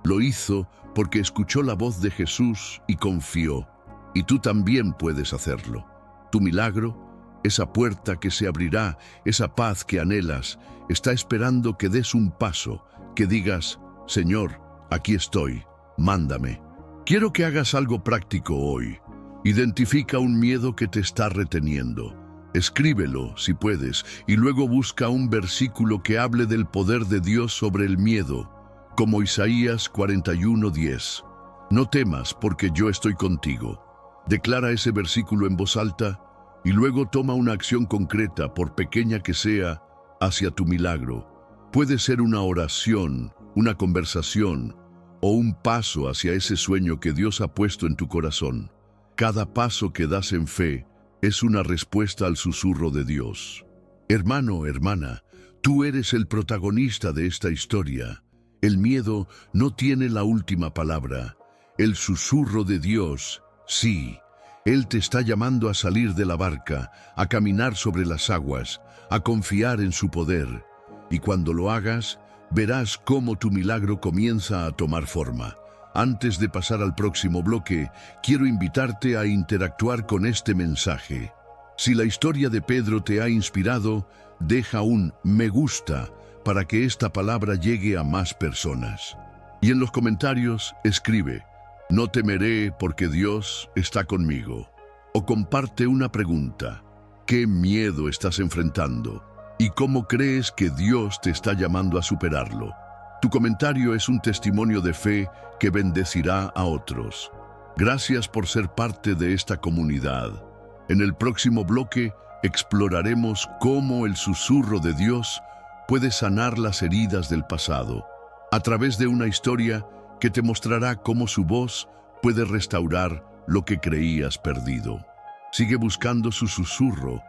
Speaker 1: Lo hizo porque escuchó la voz de Jesús y confió. Y tú también puedes hacerlo. Tu milagro, esa puerta que se abrirá, esa paz que anhelas, está esperando que des un paso, que digas: «Señor, aquí estoy, mándame». Quiero que hagas algo práctico hoy. Identifica un miedo que te está reteniendo. Escríbelo, si puedes, y luego busca un versículo que hable del poder de Dios sobre el miedo, como Isaías 41:10. «No temas, porque yo estoy contigo». Declara ese versículo en voz alta y luego toma una acción concreta, por pequeña que sea, hacia tu milagro. Puede ser una oración, una conversación o un paso hacia ese sueño que Dios ha puesto en tu corazón. Cada paso que das en fe es una respuesta al susurro de Dios. Hermano, hermana, tú eres el protagonista de esta historia. El miedo no tiene la última palabra. El susurro de Dios, sí. Él te está llamando a salir de la barca, a caminar sobre las aguas, a confiar en su poder. Y cuando lo hagas, verás cómo tu milagro comienza a tomar forma. Antes de pasar al próximo bloque, quiero invitarte a interactuar con este mensaje. Si la historia de Pedro te ha inspirado, deja un me gusta para que esta palabra llegue a más personas. Y en los comentarios escribe: «No temeré porque Dios está conmigo». O comparte una pregunta: ¿qué miedo estás enfrentando? ¿Y cómo crees que Dios te está llamando a superarlo? Tu comentario es un testimonio de fe que bendecirá a otros. Gracias por ser parte de esta comunidad. En el próximo bloque exploraremos cómo el susurro de Dios puede sanar las heridas del pasado, a través de una historia que te mostrará cómo su voz puede restaurar lo que creías perdido. Sigue buscando su susurro,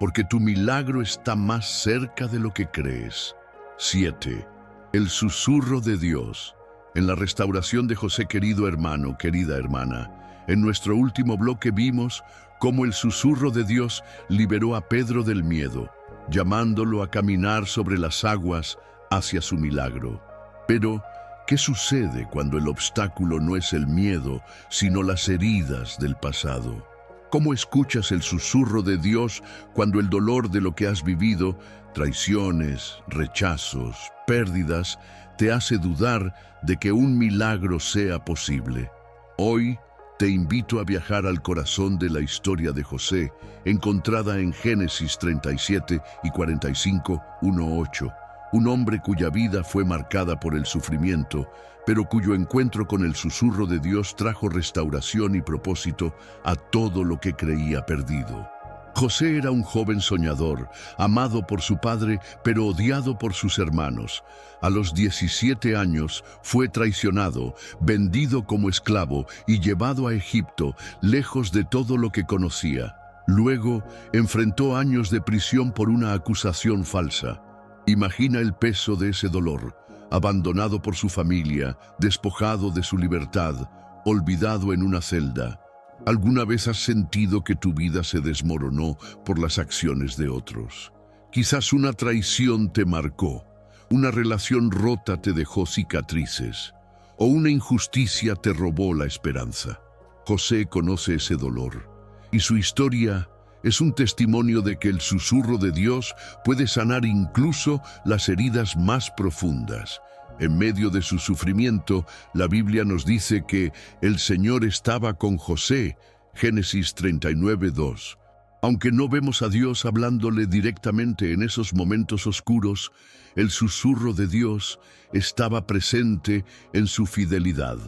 Speaker 1: porque tu milagro está más cerca de lo que crees. 7. El susurro de Dios. En la restauración de José, querido hermano, querida hermana, en nuestro último bloque vimos cómo el susurro de Dios liberó a Pedro del miedo, llamándolo a caminar sobre las aguas hacia su milagro. Pero, ¿qué sucede cuando el obstáculo no es el miedo, sino las heridas del pasado? ¿Cómo escuchas el susurro de Dios cuando el dolor de lo que has vivido, traiciones, rechazos, pérdidas, te hace dudar de que un milagro sea posible? Hoy te invito a viajar al corazón de la historia de José, encontrada en Génesis 37 y 45, 1:8. Un hombre cuya vida fue marcada por el sufrimiento, pero cuyo encuentro con el susurro de Dios trajo restauración y propósito a todo lo que creía perdido. José era un joven soñador, amado por su padre, pero odiado por sus hermanos. A los 17 años fue traicionado, vendido como esclavo y llevado a Egipto, lejos de todo lo que conocía. Luego enfrentó años de prisión por una acusación falsa. Imagina el peso de ese dolor, abandonado por su familia, despojado de su libertad, olvidado en una celda. ¿Alguna vez has sentido que tu vida se desmoronó por las acciones de otros? Quizás una traición te marcó, una relación rota te dejó cicatrices, o una injusticia te robó la esperanza. José conoce ese dolor, y su historia es un testimonio de que el susurro de Dios puede sanar incluso las heridas más profundas. En medio de su sufrimiento, la Biblia nos dice que el Señor estaba con José, Génesis 39:2. Aunque no vemos a Dios hablándole directamente en esos momentos oscuros, el susurro de Dios estaba presente en su fidelidad.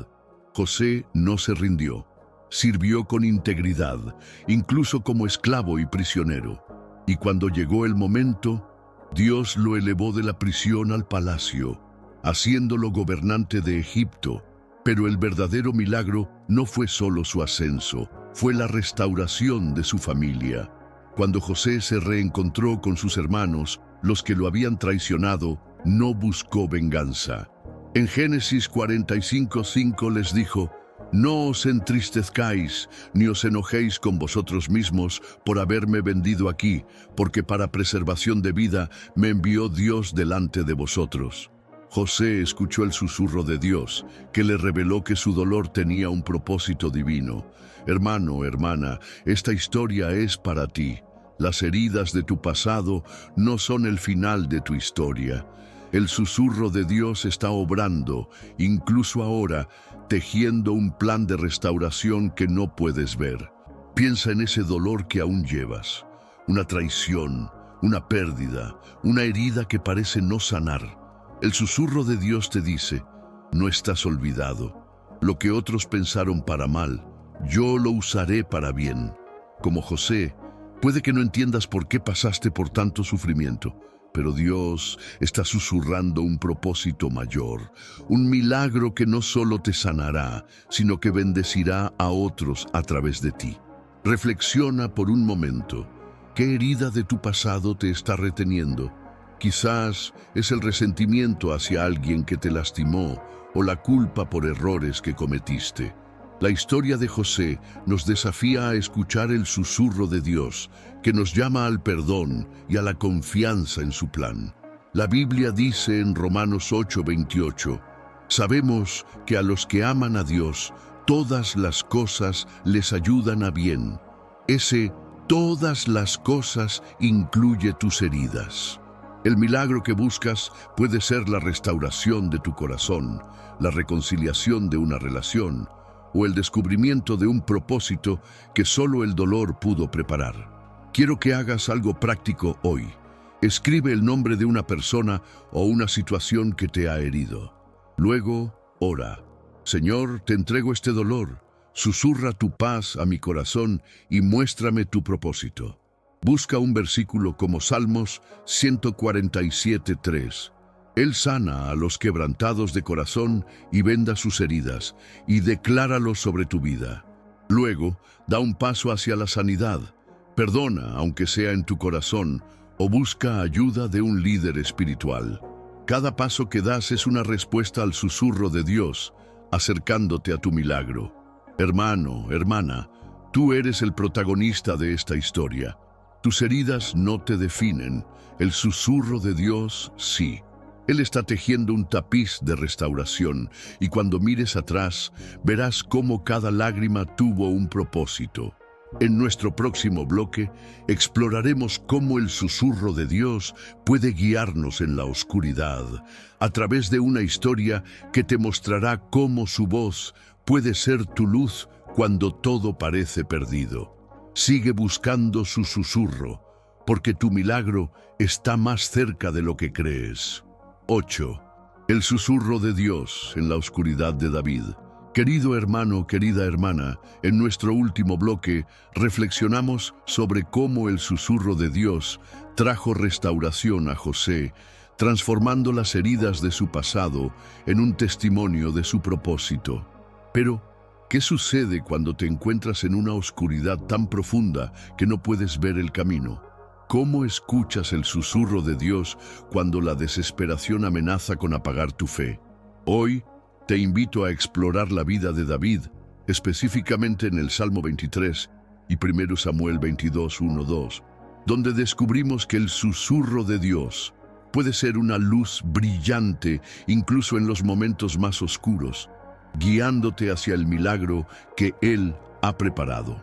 Speaker 1: José no se rindió. Sirvió con integridad, incluso como esclavo y prisionero. Y cuando llegó el momento, Dios lo elevó de la prisión al palacio, haciéndolo gobernante de Egipto. Pero el verdadero milagro no fue solo su ascenso, fue la restauración de su familia. Cuando José se reencontró con sus hermanos, los que lo habían traicionado, no buscó venganza. En Génesis 45:5 les dijo: «No os entristezcáis, ni os enojéis con vosotros mismos por haberme vendido aquí, porque para preservación de vida me envió Dios delante de vosotros». José escuchó el susurro de Dios, que le reveló que su dolor tenía un propósito divino. Hermano, hermana, esta historia es para ti. Las heridas de tu pasado no son el final de tu historia. El susurro de Dios está obrando, incluso ahora, tejiendo un plan de restauración que no puedes ver. Piensa en ese dolor que aún llevas, una traición, una pérdida, una herida que parece no sanar. El susurro de Dios te dice: no estás olvidado. Lo que otros pensaron para mal, yo lo usaré para bien. Como José, puede que no entiendas por qué pasaste por tanto sufrimiento, pero Dios está susurrando un propósito mayor, un milagro que no solo te sanará, sino que bendecirá a otros a través de ti. Reflexiona por un momento. ¿Qué herida de tu pasado te está reteniendo? Quizás es el resentimiento hacia alguien que te lastimó o la culpa por errores que cometiste. La historia de José nos desafía a escuchar el susurro de Dios, que nos llama al perdón y a la confianza en su plan. La Biblia dice en Romanos 8:28, «Sabemos que a los que aman a Dios, todas las cosas les ayudan a bien». Ese «todas las cosas» incluye tus heridas. El milagro que buscas puede ser la restauración de tu corazón, la reconciliación de una relación, o el descubrimiento de un propósito que solo el dolor pudo preparar. Quiero que hagas algo práctico hoy. Escribe el nombre de una persona o una situación que te ha herido. Luego, ora. Señor, te entrego este dolor. Susurra tu paz a mi corazón y muéstrame tu propósito. Busca un versículo como Salmos 147:3. Él sana a los quebrantados de corazón y venda sus heridas, y decláralo sobre tu vida. Luego, da un paso hacia la sanidad. Perdona, aunque sea en tu corazón, o busca ayuda de un líder espiritual. Cada paso que das es una respuesta al susurro de Dios, acercándote a tu milagro. Hermano, hermana, tú eres el protagonista de esta historia. Tus heridas no te definen, el susurro de Dios sí. Él está tejiendo un tapiz de restauración, y cuando mires atrás, verás cómo cada lágrima tuvo un propósito. En nuestro próximo bloque, exploraremos cómo el susurro de Dios puede guiarnos en la oscuridad, a través de una historia que te mostrará cómo su voz puede ser tu luz cuando todo parece perdido. Sigue buscando su susurro, porque tu milagro está más cerca de lo que crees. 8. El susurro de Dios en la oscuridad de David. Querido hermano, querida hermana, en nuestro último bloque reflexionamos sobre cómo el susurro de Dios trajo restauración a José, transformando las heridas de su pasado en un testimonio de su propósito. Pero, ¿qué sucede cuando te encuentras en una oscuridad tan profunda que no puedes ver el camino? ¿Cómo escuchas el susurro de Dios cuando la desesperación amenaza con apagar tu fe? Hoy te invito a explorar la vida de David, específicamente en el Salmo 23 y 1 Samuel 22, 1-2, donde descubrimos que el susurro de Dios puede ser una luz brillante incluso en los momentos más oscuros, guiándote hacia el milagro que Él ha preparado.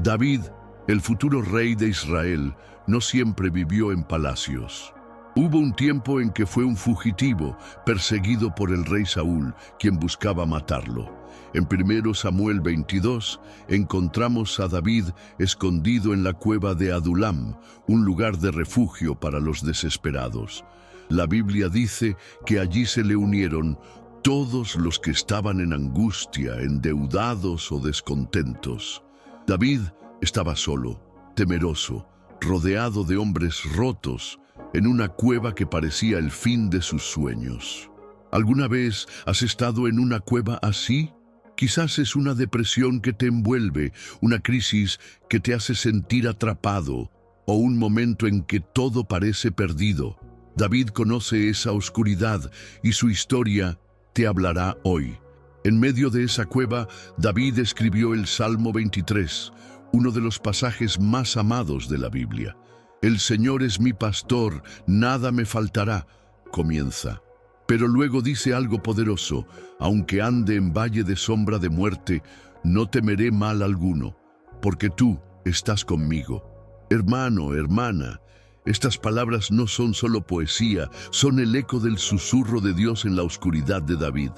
Speaker 1: David, el futuro rey de Israel, no siempre vivió en palacios. Hubo un tiempo en que fue un fugitivo, perseguido por el rey Saúl, quien buscaba matarlo. En 1 Samuel 22 encontramos a David escondido en la cueva de Adulam, un lugar de refugio para los desesperados. La Biblia dice que allí se le unieron todos los que estaban en angustia, endeudados o descontentos. David estaba solo, temeroso, rodeado de hombres rotos, en una cueva que parecía el fin de sus sueños. ¿Alguna vez has estado en una cueva así? Quizás es una depresión que te envuelve, una crisis que te hace sentir atrapado, o un momento en que todo parece perdido. David conoce esa oscuridad y su historia te hablará hoy. En medio de esa cueva, David escribió el Salmo 23, uno de los pasajes más amados de la Biblia. El Señor es mi pastor, nada me faltará, comienza. Pero luego dice algo poderoso: aunque ande en valle de sombra de muerte, no temeré mal alguno, porque tú estás conmigo. Hermano, hermana, estas palabras no son solo poesía, son el eco del susurro de Dios en la oscuridad de David.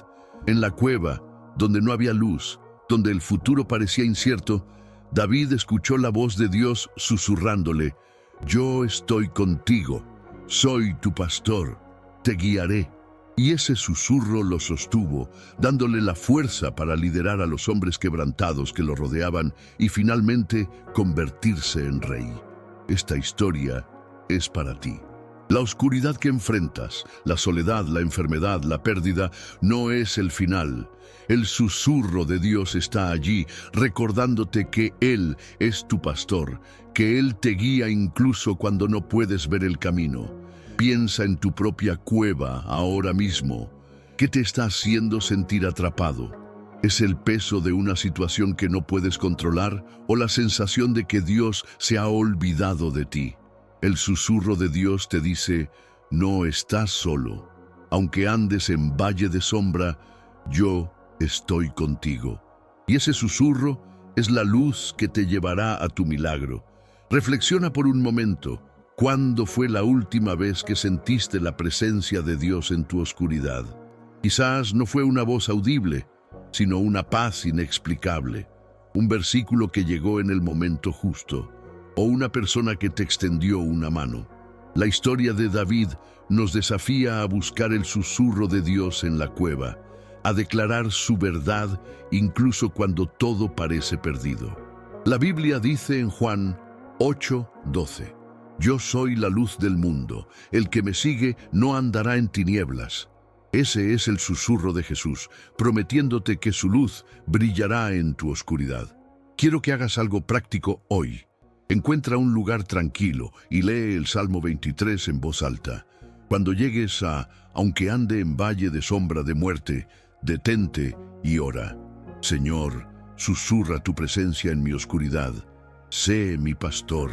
Speaker 1: En la cueva, donde no había luz, donde el futuro parecía incierto, David escuchó la voz de Dios susurrándole: yo estoy contigo, soy tu pastor, te guiaré. Y ese susurro lo sostuvo, dándole la fuerza para liderar a los hombres quebrantados que lo rodeaban y finalmente convertirse en rey. Esta historia es para ti. La oscuridad que enfrentas, la soledad, la enfermedad, la pérdida, no es el final. El susurro de Dios está allí, recordándote que Él es tu pastor, que Él te guía incluso cuando no puedes ver el camino. Piensa en tu propia cueva ahora mismo. ¿Qué te está haciendo sentir atrapado? ¿Es el peso de una situación que no puedes controlar o la sensación de que Dios se ha olvidado de ti? El susurro de Dios te dice: no estás solo. Aunque andes en valle de sombra, yo estoy contigo. Y ese susurro es la luz que te llevará a tu milagro. Reflexiona por un momento. ¿Cuándo fue la última vez que sentiste la presencia de Dios en tu oscuridad? Quizás no fue una voz audible, sino una paz inexplicable, un versículo que llegó en el momento justo, o una persona que te extendió una mano. La historia de David nos desafía a buscar el susurro de Dios en la cueva, a declarar su verdad incluso cuando todo parece perdido. La Biblia dice en Juan 8:12, «Yo soy la luz del mundo, el que me sigue no andará en tinieblas». Ese es el susurro de Jesús, prometiéndote que su luz brillará en tu oscuridad. Quiero que hagas algo práctico hoy. Encuentra un lugar tranquilo y lee el Salmo 23 en voz alta. Cuando llegues a «Aunque ande en valle de sombra de muerte», detente y ora. Señor, susurra tu presencia en mi oscuridad. Sé mi pastor.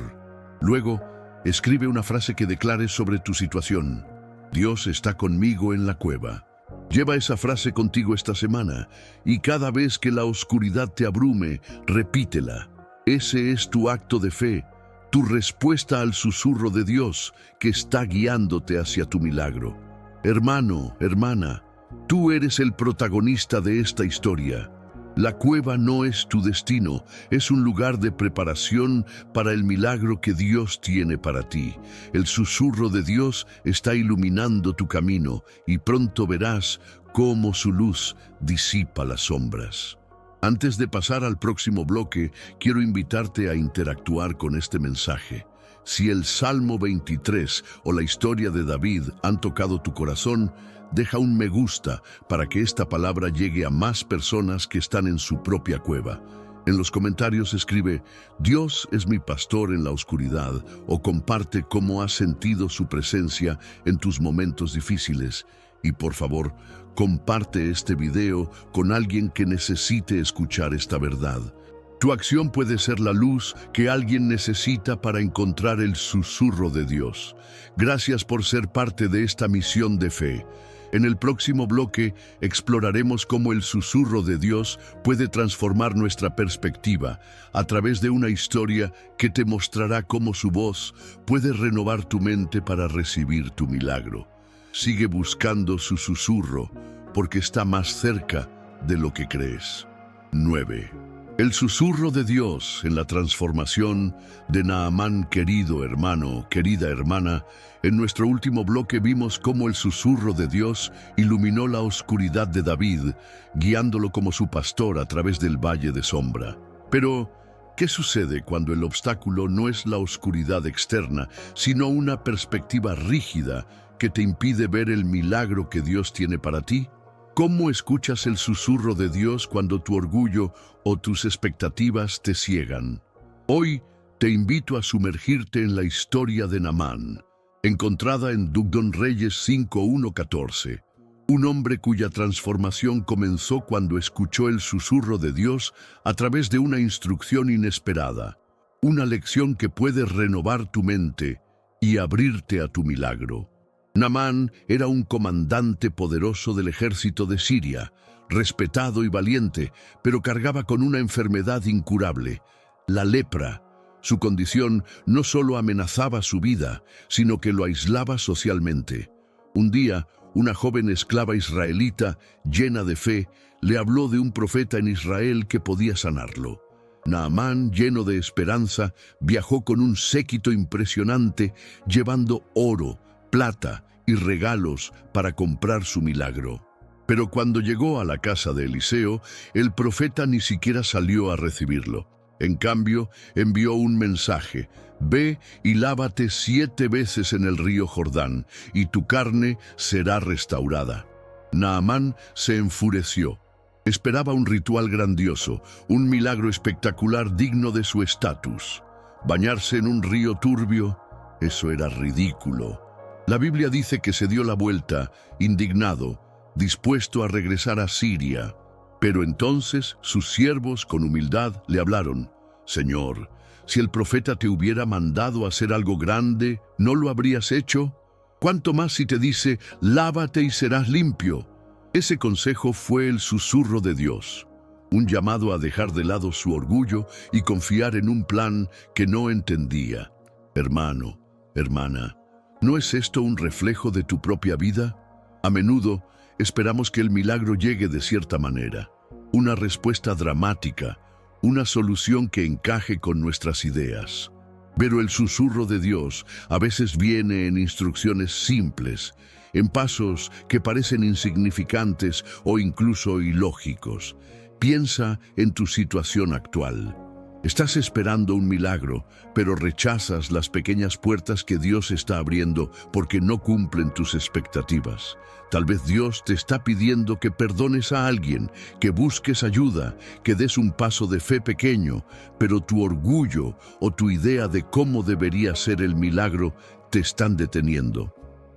Speaker 1: Luego, escribe una frase que declares sobre tu situación. Dios está conmigo en la cueva. Lleva esa frase contigo esta semana y cada vez que la oscuridad te abrume, repítela. Ese es tu acto de fe, tu respuesta al susurro de Dios que está guiándote hacia tu milagro. Hermano, hermana, tú eres el protagonista de esta historia. La cueva no es tu destino, es un lugar de preparación para el milagro que Dios tiene para ti. El susurro de Dios está iluminando tu camino y pronto verás cómo su luz disipa las sombras. Antes de pasar al próximo bloque, quiero invitarte a interactuar con este mensaje. Si el Salmo 23 o la historia de David han tocado tu corazón, deja un me gusta para que esta palabra llegue a más personas que están en su propia cueva. En los comentarios escribe, «Dios es mi pastor en la oscuridad», o comparte cómo has sentido su presencia en tus momentos difíciles. Y por favor, comparte este video con alguien que necesite escuchar esta verdad. Tu acción puede ser la luz que alguien necesita para encontrar el susurro de Dios. Gracias por ser parte de esta misión de fe. En el próximo bloque exploraremos cómo el susurro de Dios puede transformar nuestra perspectiva a través de una historia que te mostrará cómo su voz puede renovar tu mente para recibir tu milagro. Sigue buscando su susurro porque está más cerca de lo que crees. 9. El susurro de Dios en la transformación de Naamán, querido hermano, querida hermana. En nuestro último bloque vimos cómo el susurro de Dios iluminó la oscuridad de David, guiándolo como su pastor a través del valle de sombra. Pero, ¿qué sucede cuando el obstáculo no es la oscuridad externa, sino una perspectiva rígida que te impide ver el milagro que Dios tiene para ti? ¿Cómo escuchas el susurro de Dios cuando tu orgullo o tus expectativas te ciegan? Hoy te invito a sumergirte en la historia de Naamán, encontrada en 2 Reyes 5:1-14. Un hombre cuya transformación comenzó cuando escuchó el susurro de Dios a través de una instrucción inesperada, una lección que puede renovar tu mente y abrirte a tu milagro. Naamán era un comandante poderoso del ejército de Siria, respetado y valiente, pero cargaba con una enfermedad incurable, la lepra. Su condición no solo amenazaba su vida, sino que lo aislaba socialmente. Un día, una joven esclava israelita, llena de fe, le habló de un profeta en Israel que podía sanarlo. Naamán, lleno de esperanza, viajó con un séquito impresionante, llevando oro, plata y regalos para comprar su milagro. Pero cuando llegó a la casa de Eliseo, el profeta ni siquiera salió a recibirlo. En cambio, envió un mensaje: «Ve y lávate 7 veces en el río Jordán, y tu carne será restaurada». Naamán se enfureció. Esperaba un ritual grandioso, un milagro espectacular digno de su estatus. Bañarse en un río turbio, eso era ridículo. La Biblia dice que se dio la vuelta, indignado, dispuesto a regresar a Siria. Pero entonces sus siervos con humildad le hablaron: «Señor, si el profeta te hubiera mandado a hacer algo grande, ¿no lo habrías hecho? ¿Cuánto más si te dice, lávate y serás limpio?» Ese consejo fue el susurro de Dios, un llamado a dejar de lado su orgullo y confiar en un plan que no entendía. Hermano, hermana, ¿no es esto un reflejo de tu propia vida? A menudo esperamos que el milagro llegue de cierta manera, una respuesta dramática, una solución que encaje con nuestras ideas. Pero el susurro de Dios a veces viene en instrucciones simples, en pasos que parecen insignificantes o incluso ilógicos. Piensa en tu situación actual. Estás esperando un milagro, pero rechazas las pequeñas puertas que Dios está abriendo porque no cumplen tus expectativas. Tal vez Dios te está pidiendo que perdones a alguien, que busques ayuda, que des un paso de fe pequeño, pero tu orgullo o tu idea de cómo debería ser el milagro te están deteniendo.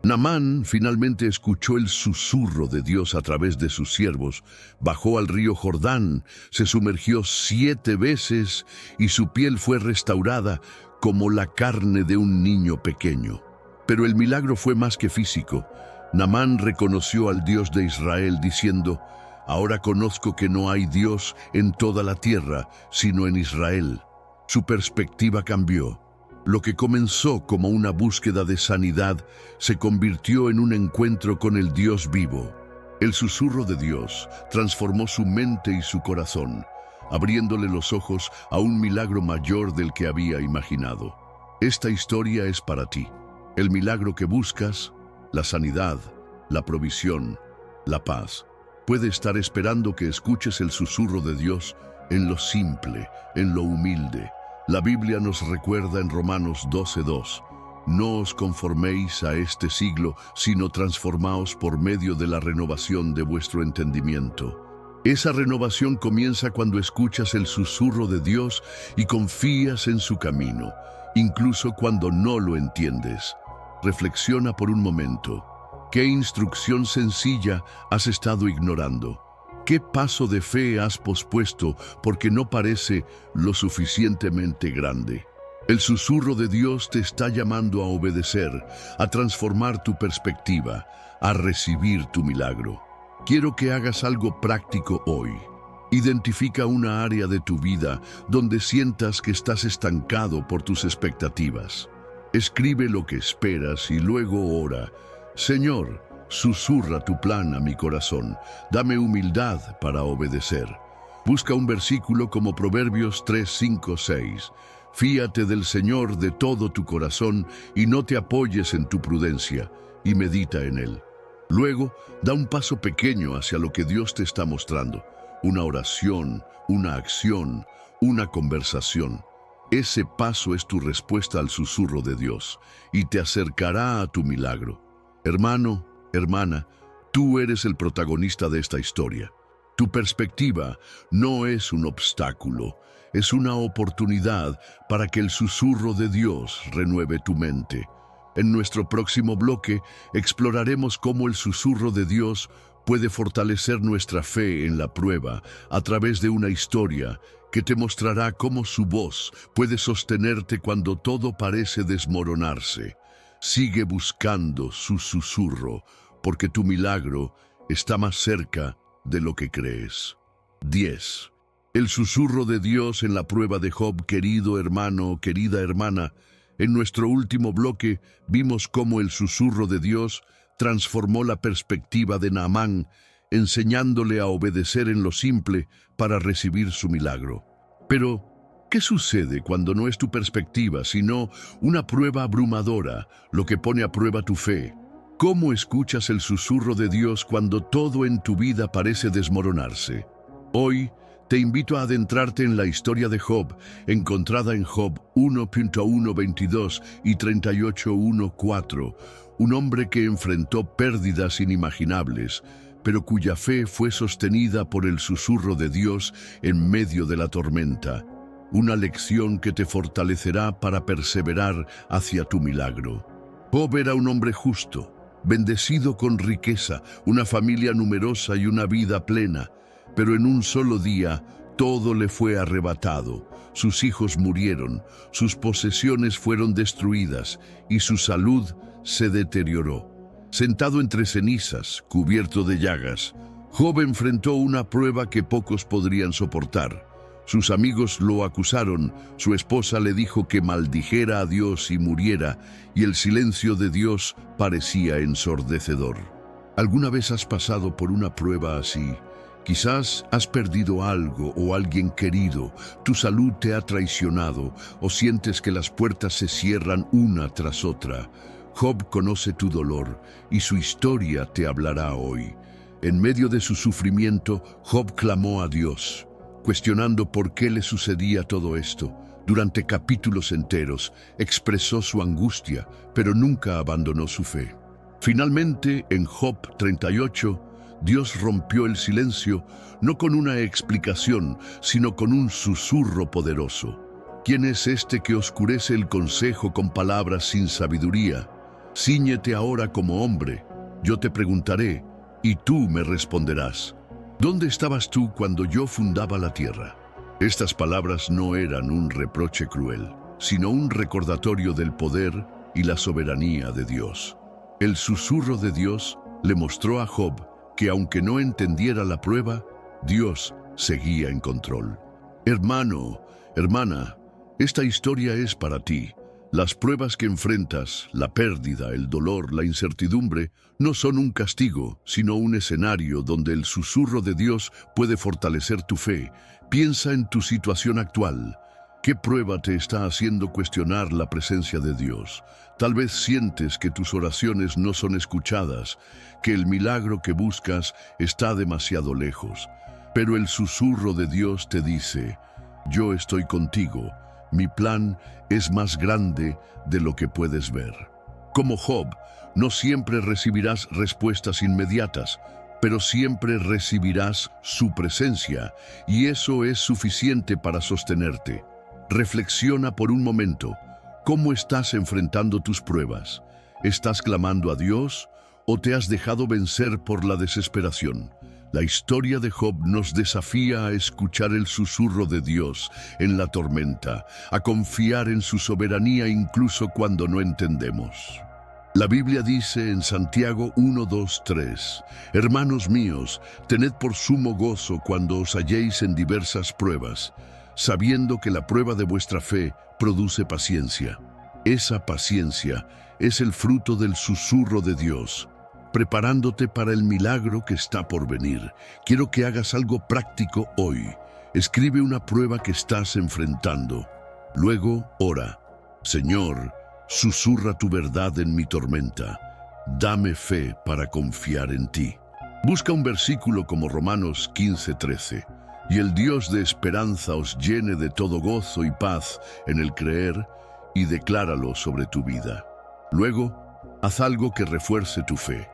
Speaker 1: Naamán finalmente escuchó el susurro de Dios a través de sus siervos, bajó al río Jordán, se sumergió 7 veces y su piel fue restaurada como la carne de un niño pequeño. Pero el milagro fue más que físico. Naamán reconoció al Dios de Israel diciendo: «Ahora conozco que no hay Dios en toda la tierra, sino en Israel». Su perspectiva cambió. Lo que comenzó como una búsqueda de sanidad se convirtió en un encuentro con el Dios vivo. El susurro de Dios transformó su mente y su corazón, abriéndole los ojos a un milagro mayor del que había imaginado. Esta historia es para ti. El milagro que buscas, la sanidad, la provisión, la paz, puede estar esperando que escuches el susurro de Dios en lo simple, en lo humilde. La Biblia nos recuerda en Romanos 12:2, «No os conforméis a este siglo, sino transformaos por medio de la renovación de vuestro entendimiento». Esa renovación comienza cuando escuchas el susurro de Dios y confías en su camino, incluso cuando no lo entiendes. Reflexiona por un momento. ¿Qué instrucción sencilla has estado ignorando? ¿Qué paso de fe has pospuesto porque no parece lo suficientemente grande? El susurro de Dios te está llamando a obedecer, a transformar tu perspectiva, a recibir tu milagro. Quiero que hagas algo práctico hoy. Identifica una área de tu vida donde sientas que estás estancado por tus expectativas. Escribe lo que esperas y luego ora: «Señor, susurra tu plan a mi corazón, dame humildad para obedecer». Busca un versículo como Proverbios 3, 5, 6. «Fíate del Señor de todo tu corazón y no te apoyes en tu prudencia», y medita en él. Luego, da un paso pequeño hacia lo que Dios te está mostrando. Una oración, una acción, una conversación. Ese paso es tu respuesta al susurro de Dios y te acercará a tu milagro. Hermano, hermana, tú eres el protagonista de esta historia. Tu perspectiva no es un obstáculo, es una oportunidad para que el susurro de Dios renueve tu mente. En nuestro próximo bloque exploraremos cómo el susurro de Dios puede fortalecer nuestra fe en la prueba a través de una historia que te mostrará cómo su voz puede sostenerte cuando todo parece desmoronarse. Sigue buscando su susurro, porque tu milagro está más cerca de lo que crees. 10. El susurro de Dios en la prueba de Job. Querido hermano, querida hermana, en nuestro último bloque vimos cómo el susurro de Dios transformó la perspectiva de Naamán, enseñándole a obedecer en lo simple para recibir su milagro. Pero, ¿qué sucede cuando no es tu perspectiva, sino una prueba abrumadora, lo que pone a prueba tu fe? ¿Cómo escuchas el susurro de Dios cuando todo en tu vida parece desmoronarse? Hoy te invito a adentrarte en la historia de Job, encontrada en Job 1.1.22 y 38.1.4, un hombre que enfrentó pérdidas inimaginables, pero cuya fe fue sostenida por el susurro de Dios en medio de la tormenta. Una lección que te fortalecerá para perseverar hacia tu milagro. Job era un hombre justo, bendecido con riqueza, una familia numerosa y una vida plena, pero en un solo día todo le fue arrebatado. Sus hijos murieron, sus posesiones fueron destruidas y su salud se deterioró. Sentado entre cenizas, cubierto de llagas, Job enfrentó una prueba que pocos podrían soportar. Sus amigos lo acusaron, su esposa le dijo que maldijera a Dios y muriera, y el silencio de Dios parecía ensordecedor. ¿Alguna vez has pasado por una prueba así? Quizás has perdido algo o alguien querido, tu salud te ha traicionado o sientes que las puertas se cierran una tras otra. Job conoce tu dolor y su historia te hablará hoy. En medio de su sufrimiento, Job clamó a Dios, cuestionando por qué le sucedía todo esto. Durante capítulos enteros expresó su angustia, pero nunca abandonó su fe. Finalmente, en Job 38, Dios rompió el silencio, no con una explicación, sino con un susurro poderoso. ¿Quién es este que oscurece el consejo con palabras sin sabiduría? Cíñete ahora como hombre, yo te preguntaré, y tú me responderás. ¿Dónde estabas tú cuando yo fundaba la tierra? Estas palabras no eran un reproche cruel, sino un recordatorio del poder y la soberanía de Dios. El susurro de Dios le mostró a Job que aunque no entendiera la prueba, Dios seguía en control. Hermano, hermana, esta historia es para ti. Las pruebas que enfrentas, la pérdida, el dolor, la incertidumbre, no son un castigo, sino un escenario donde el susurro de Dios puede fortalecer tu fe. Piensa en tu situación actual. ¿Qué prueba te está haciendo cuestionar la presencia de Dios? Tal vez sientes que tus oraciones no son escuchadas, que el milagro que buscas está demasiado lejos. Pero el susurro de Dios te dice, yo estoy contigo, mi plan es más grande de lo que puedes ver. Como Job, no siempre recibirás respuestas inmediatas, pero siempre recibirás su presencia, y eso es suficiente para sostenerte. Reflexiona por un momento, ¿cómo estás enfrentando tus pruebas? ¿Estás clamando a Dios o te has dejado vencer por la desesperación? La historia de Job nos desafía a escuchar el susurro de Dios en la tormenta, a confiar en su soberanía incluso cuando no entendemos. La Biblia dice en Santiago 1, 2, 3, Hermanos míos, tened por sumo gozo cuando os halléis en diversas pruebas, sabiendo que la prueba de vuestra fe produce paciencia. Esa paciencia es el fruto del susurro de Dios, preparándote para el milagro que está por venir. Quiero que hagas algo práctico hoy. Escribe una prueba que estás enfrentando. Luego, ora. Señor, susurra tu verdad en mi tormenta. Dame fe para confiar en ti. Busca un versículo como Romanos 15:13. Y el Dios de esperanza os llene de todo gozo y paz en el creer, y decláralo sobre tu vida. Luego, haz algo que refuerce tu fe.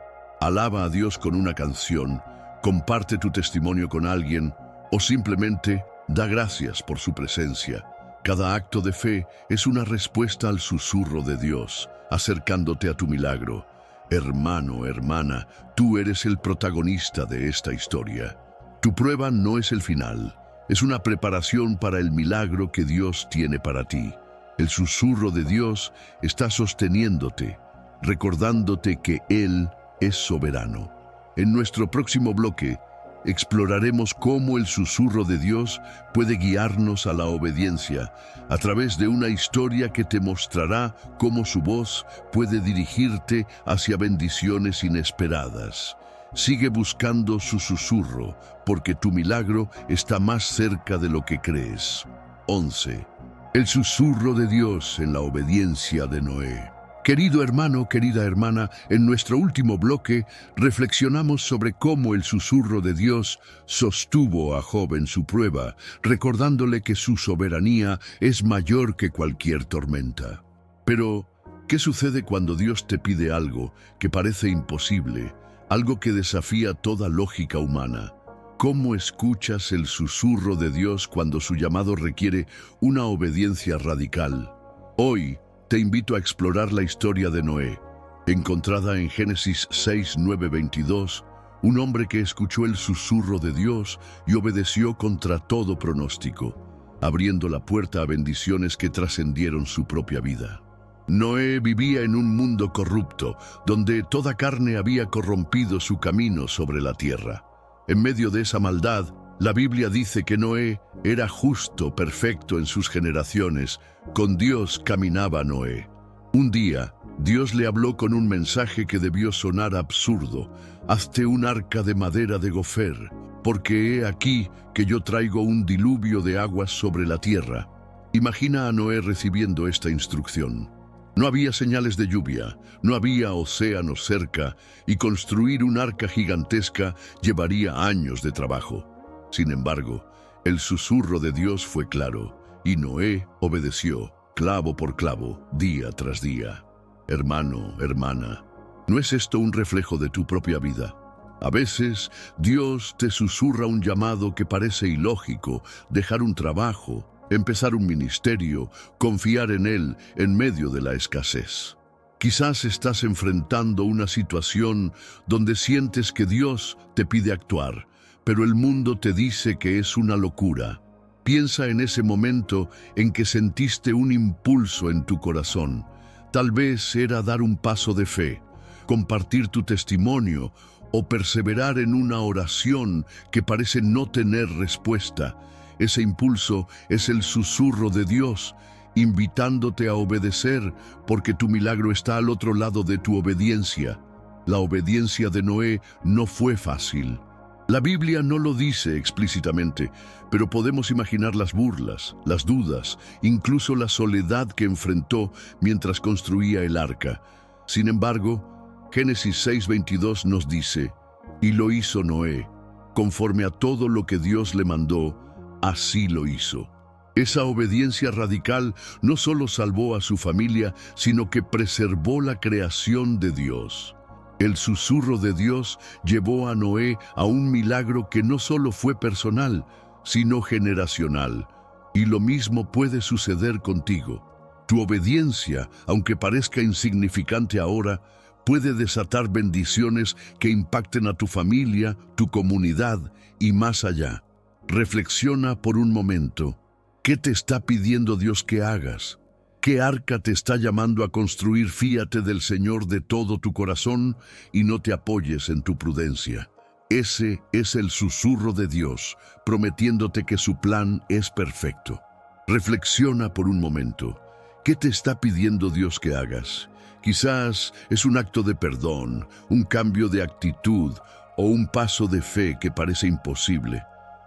Speaker 1: Alaba a Dios con una canción, comparte tu testimonio con alguien, o simplemente da gracias por su presencia. Cada acto de fe es una respuesta al susurro de Dios, acercándote a tu milagro. Hermano, hermana, tú eres el protagonista de esta historia. Tu prueba no es el final, es una preparación para el milagro que Dios tiene para ti. El susurro de Dios está sosteniéndote, recordándote que Él es soberano. En nuestro próximo bloque, exploraremos cómo el susurro de Dios puede guiarnos a la obediencia a través de una historia que te mostrará cómo su voz puede dirigirte hacia bendiciones inesperadas. Sigue buscando su susurro, porque tu milagro está más cerca de lo que crees. 11. El susurro de Dios en la obediencia de Noé. Querido hermano, querida hermana, en nuestro último bloque reflexionamos sobre cómo el susurro de Dios sostuvo a Job en su prueba, recordándole que su soberanía es mayor que cualquier tormenta. Pero, ¿qué sucede cuando Dios te pide algo que parece imposible, algo que desafía toda lógica humana? ¿Cómo escuchas el susurro de Dios cuando su llamado requiere una obediencia radical? Hoy, te invito a explorar la historia de Noé, encontrada en Génesis 6, 9, 22, un hombre que escuchó el susurro de Dios y obedeció contra todo pronóstico, abriendo la puerta a bendiciones que trascendieron su propia vida. Noé vivía en un mundo corrupto, donde toda carne había corrompido su camino sobre la tierra. En medio de esa maldad, la Biblia dice que Noé era justo, perfecto en sus generaciones. Con Dios caminaba Noé. Un día, Dios le habló con un mensaje que debió sonar absurdo. Hazte un arca de madera de gofer. porque he aquí que yo traigo un diluvio de aguas sobre la tierra. Imagina a Noé recibiendo esta instrucción. No había señales de lluvia, no había océano cerca, y construir un arca gigantesca llevaría años de trabajo. Sin embargo, el susurro de Dios fue claro, y Noé obedeció, clavo por clavo, día tras día. Hermano, hermana, ¿no es esto un reflejo de tu propia vida? A veces, Dios te susurra un llamado que parece ilógico: dejar un trabajo, empezar un ministerio, confiar en Él en medio de la escasez. Quizás estás enfrentando una situación donde sientes que Dios te pide actuar, pero el mundo te dice que es una locura. Piensa en ese momento en que sentiste un impulso en tu corazón. Tal vez era dar un paso de fe, compartir tu testimonio o perseverar en una oración que parece no tener respuesta. Ese impulso es el susurro de Dios, invitándote a obedecer, porque tu milagro está al otro lado de tu obediencia. La obediencia de Noé no fue fácil. La Biblia no lo dice explícitamente, pero podemos imaginar las burlas, las dudas, incluso la soledad que enfrentó mientras construía el arca. Sin embargo, Génesis 6:22 nos dice: «Y lo hizo Noé, conforme a todo lo que Dios le mandó, así lo hizo». Esa obediencia radical no solo salvó a su familia, sino que preservó la creación de Dios. El susurro de Dios llevó a Noé a un milagro que no solo fue personal, sino generacional. Y lo mismo puede suceder contigo. Tu obediencia, aunque parezca insignificante ahora, puede desatar bendiciones que impacten a tu familia, tu comunidad y más allá. Reflexiona por un momento. ¿Qué te está pidiendo Dios que hagas? ¿Qué arca te está llamando a construir? Fíate del Señor de todo tu corazón y no te apoyes en tu prudencia. Ese es el susurro de Dios, prometiéndote que su plan es perfecto. Reflexiona por un momento. ¿Qué te está pidiendo Dios que hagas? Quizás es un acto de perdón, un cambio de actitud o un paso de fe que parece imposible.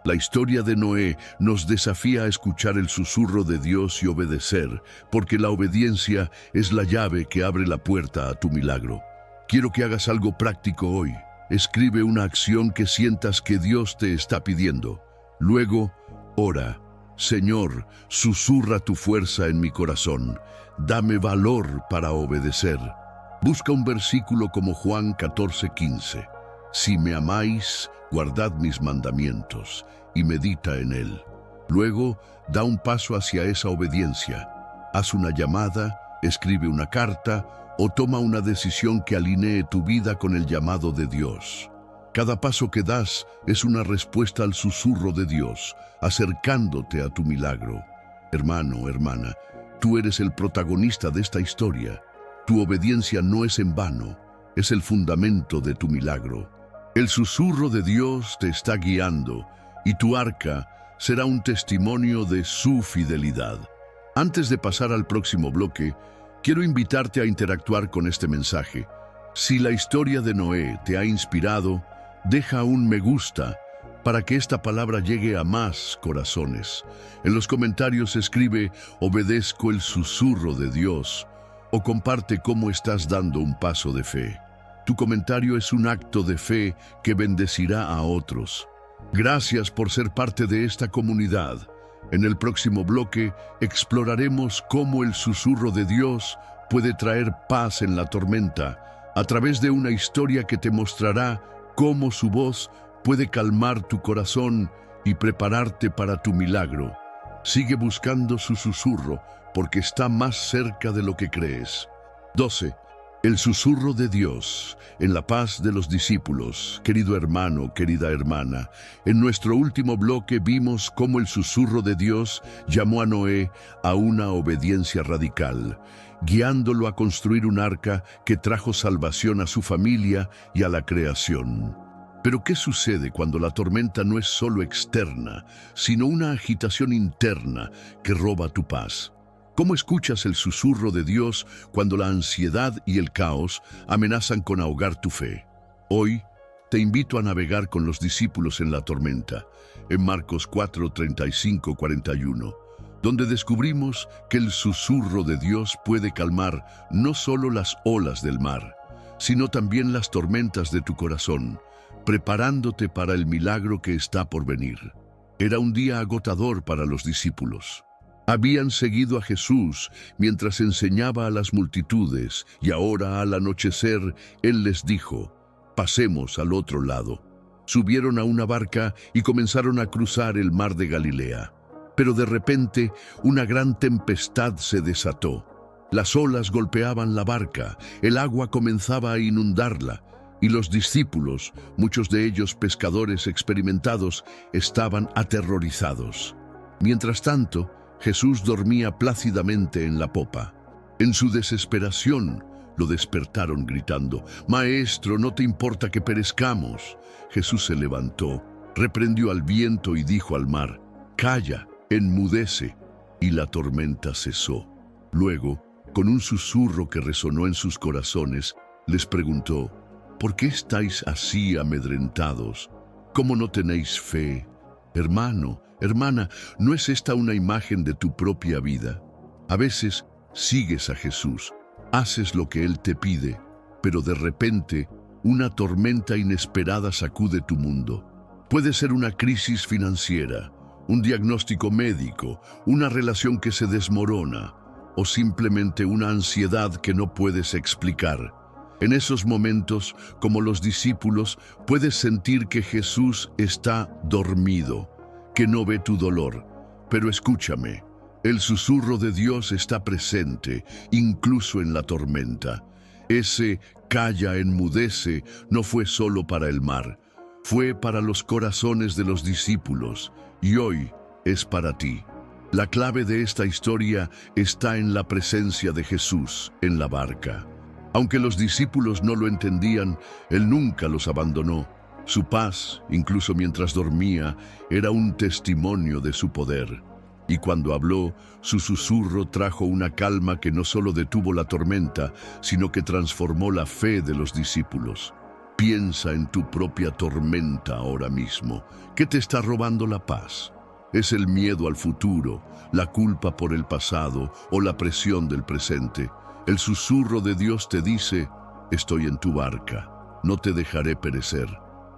Speaker 1: La historia de Noé nos desafía a escuchar el susurro de Dios y obedecer, porque la obediencia es la llave que abre la puerta a tu milagro. Quiero que hagas algo práctico hoy. Escribe una acción que sientas que Dios te está pidiendo. Luego, ora: Señor, susurra tu fuerza en mi corazón. Dame valor para obedecer. Busca un versículo como Juan 14:15. Si me amáis, guardad mis mandamientos, y medita en él. Luego, da un paso hacia esa obediencia. Haz una llamada, escribe una carta o toma una decisión que alinee tu vida con el llamado de Dios. Cada paso que das es una respuesta al susurro de Dios, acercándote a tu milagro. Hermano, hermana, tú eres el protagonista de esta historia. Tu obediencia no es en vano, es el fundamento de tu milagro. El susurro de Dios te está guiando y tu arca será un testimonio de su fidelidad. Antes de pasar al próximo bloque, quiero invitarte a interactuar con este mensaje. Si la historia de Noé te ha inspirado, deja un me gusta para que esta palabra llegue a más corazones. En los comentarios escribe: obedezco el susurro de Dios, o comparte cómo estás dando un paso de fe. Tu comentario es un acto de fe que bendecirá a otros. Gracias por ser parte de esta comunidad. En el próximo bloque exploraremos cómo el susurro de Dios puede traer paz en la tormenta, a través de una historia que te mostrará cómo su voz puede calmar tu corazón y prepararte para tu milagro. Sigue buscando su susurro, porque está más cerca de lo que crees. 12. El susurro de Dios en la paz de los discípulos. Querido hermano, querida hermana, en nuestro último bloque vimos cómo el susurro de Dios llamó a Noé a una obediencia radical, guiándolo a construir un arca que trajo salvación a su familia y a la creación. Pero ¿qué sucede cuando la tormenta no es solo externa, sino una agitación interna que roba tu paz? ¿Cómo escuchas el susurro de Dios cuando la ansiedad y el caos amenazan con ahogar tu fe? Hoy te invito a navegar con los discípulos en la tormenta, en Marcos 4, 35, 41, donde descubrimos que el susurro de Dios puede calmar no solo las olas del mar, sino también las tormentas de tu corazón, preparándote para el milagro que está por venir. Era un día agotador para los discípulos. Habían seguido a Jesús mientras enseñaba a las multitudes, y ahora al anochecer Él les dijo: pasemos al otro lado. Subieron a una barca y comenzaron a cruzar el mar de Galilea. Pero de repente una gran tempestad se desató. Las olas golpeaban la barca, el agua comenzaba a inundarla, y los discípulos, muchos de ellos pescadores experimentados, estaban aterrorizados. Mientras tanto, Jesús dormía plácidamente en la popa. En su desesperación, lo despertaron gritando: «Maestro, ¿no te importa que perezcamos?». Jesús se levantó, reprendió al viento y dijo al mar: «Calla, enmudece», y la tormenta cesó. Luego, con un susurro que resonó en sus corazones, les preguntó: «¿Por qué estáis así amedrentados? ¿Cómo no tenéis fe? Hermano, hermana, ¿no es esta una imagen de tu propia vida? A veces sigues a Jesús, haces lo que Él te pide, pero de repente una tormenta inesperada sacude tu mundo. Puede ser una crisis financiera, un diagnóstico médico, una relación que se desmorona, o simplemente una ansiedad que no puedes explicar. En esos momentos, como los discípulos, puedes sentir que Jesús está dormido, que no ve tu dolor. Pero escúchame, el susurro de Dios está presente, incluso en la tormenta. Ese «calla, enmudece» no fue solo para el mar, fue para los corazones de los discípulos, y hoy es para ti. La clave de esta historia está en la presencia de Jesús en la barca. Aunque los discípulos no lo entendían, Él nunca los abandonó. Su paz, incluso mientras dormía, era un testimonio de su poder. Y cuando habló, su susurro trajo una calma que no solo detuvo la tormenta, sino que transformó la fe de los discípulos. Piensa en tu propia tormenta ahora mismo. ¿Qué te está robando la paz? ¿Es el miedo al futuro, la culpa por el pasado o la presión del presente? El susurro de Dios te dice: estoy en tu barca, no te dejaré perecer.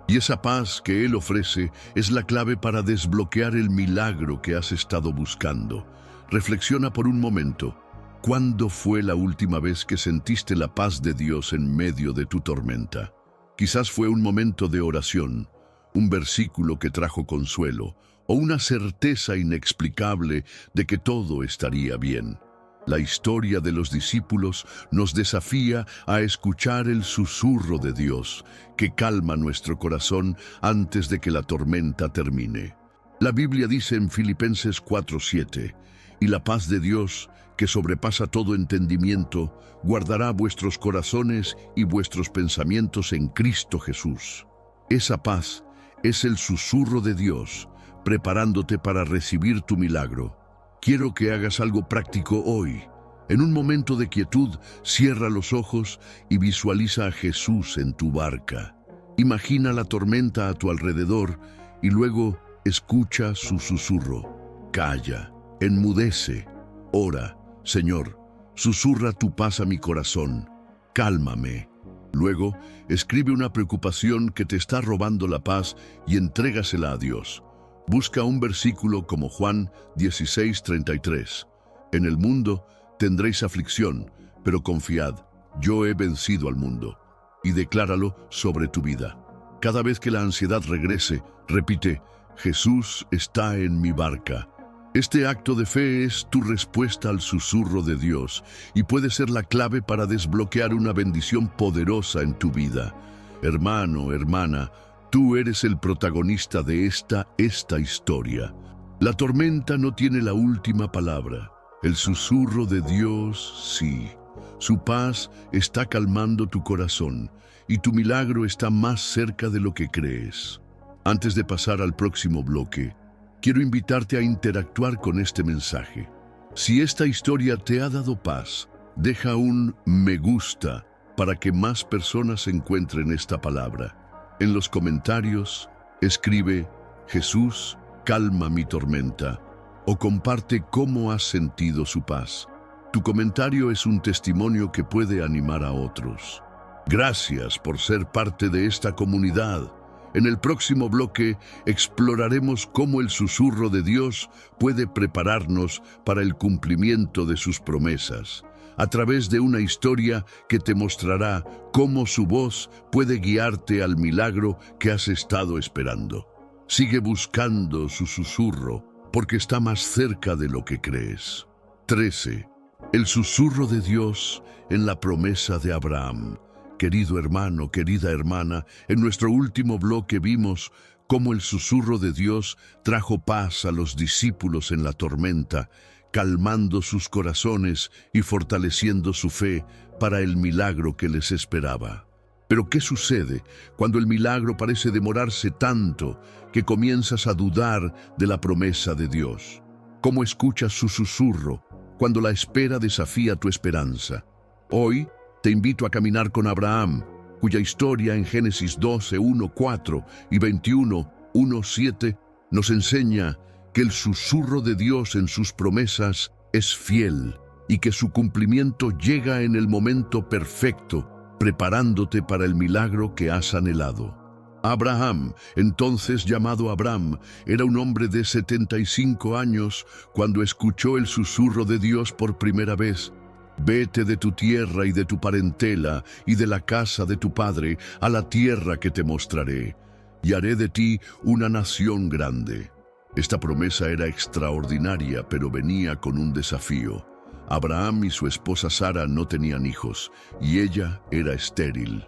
Speaker 1: Y esa paz que Él ofrece es la clave para desbloquear el milagro que has estado buscando. Reflexiona por un momento. ¿Cuándo fue la última vez que sentiste la paz de Dios en medio de tu tormenta? Quizás fue un momento de oración, un versículo que trajo consuelo, o una certeza inexplicable de que todo estaría bien. La historia de los discípulos nos desafía a escuchar el susurro de Dios, que calma nuestro corazón antes de que la tormenta termine. La Biblia dice en Filipenses 4:7, «Y la paz de Dios, que sobrepasa todo entendimiento, guardará vuestros corazones y vuestros pensamientos en Cristo Jesús». Esa paz es el susurro de Dios, preparándote para recibir tu milagro. Quiero que hagas algo práctico hoy. En un momento de quietud, cierra los ojos y visualiza a Jesús en tu barca. Imagina la tormenta a tu alrededor y luego escucha su susurro. Calla, enmudece, ora: Señor, susurra tu paz a mi corazón, cálmame. Luego, escribe una preocupación que te está robando la paz y entrégasela a Dios. Busca un versículo como Juan 16:33. En el mundo tendréis aflicción, pero confiad, yo he vencido al mundo. Y decláralo sobre tu vida. Cada vez que la ansiedad regrese, repite: Jesús está en mi barca. Este acto de fe es tu respuesta al susurro de Dios y puede ser la clave para desbloquear una bendición poderosa en tu vida. Hermano, hermana, tú eres el protagonista de esta historia. La tormenta no tiene la última palabra. El susurro de Dios, sí. Su paz está calmando tu corazón y tu milagro está más cerca de lo que crees. Antes de pasar al próximo bloque, quiero invitarte a interactuar con este mensaje. Si esta historia te ha dado paz, deja un me gusta para que más personas encuentren esta palabra. En los comentarios, escribe: Jesús, calma mi tormenta, o comparte cómo has sentido su paz. Tu comentario es un testimonio que puede animar a otros. Gracias por ser parte de esta comunidad. En el próximo bloque exploraremos cómo el susurro de Dios puede prepararnos para el cumplimiento de sus promesas, a través de una historia que te mostrará cómo su voz puede guiarte al milagro que has estado esperando. Sigue buscando su susurro, porque está más cerca de lo que crees. 13. El susurro de Dios en la promesa de Abraham. Querido hermano, querida hermana, en nuestro último bloque vimos cómo el susurro de Dios trajo paz a los discípulos en la tormenta, calmando sus corazones y fortaleciendo su fe para el milagro que les esperaba. Pero ¿qué sucede cuando el milagro parece demorarse tanto que comienzas a dudar de la promesa de Dios? ¿Cómo escuchas su susurro cuando la espera desafía tu esperanza? Hoy te invito a caminar con Abraham, cuya historia en Génesis 12, 1, 4 y 21, 1, 7 nos enseña que el susurro de Dios en sus promesas es fiel y que su cumplimiento llega en el momento perfecto, preparándote para el milagro que has anhelado. Abraham, entonces llamado Abram, era un hombre de 75 años cuando escuchó el susurro de Dios por primera vez. Vete de tu tierra y de tu parentela y de la casa de tu padre a la tierra que te mostraré, y haré de ti una nación grande. Esta promesa era extraordinaria, pero venía con un desafío. Abraham y su esposa Sara no tenían hijos, y ella era estéril.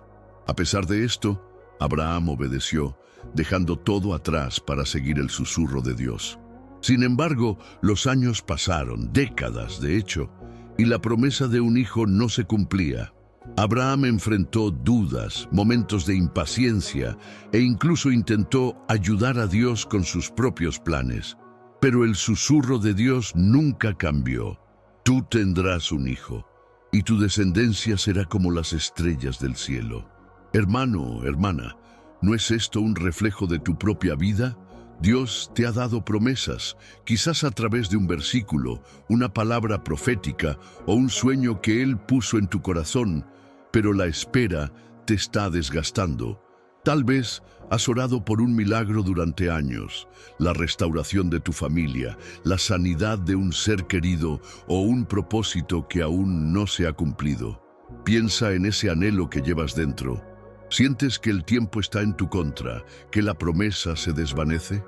Speaker 1: A pesar de esto, Abraham obedeció, dejando todo atrás para seguir el susurro de Dios. Sin embargo, los años pasaron, décadas de hecho, y la promesa de un hijo no se cumplía. Abraham enfrentó dudas, momentos de impaciencia e incluso intentó ayudar a Dios con sus propios planes. Pero el susurro de Dios nunca cambió. Tú tendrás un hijo, y tu descendencia será como las estrellas del cielo. Hermano, hermana, ¿no es esto un reflejo de tu propia vida? Dios te ha dado promesas, quizás a través de un versículo, una palabra profética o un sueño que Él puso en tu corazón, pero la espera te está desgastando. Tal vez has orado por un milagro durante años, la restauración de tu familia, la sanidad de un ser querido o un propósito que aún no se ha cumplido. Piensa en ese anhelo que llevas dentro. ¿Sientes que el tiempo está en tu contra, que la promesa se desvanece?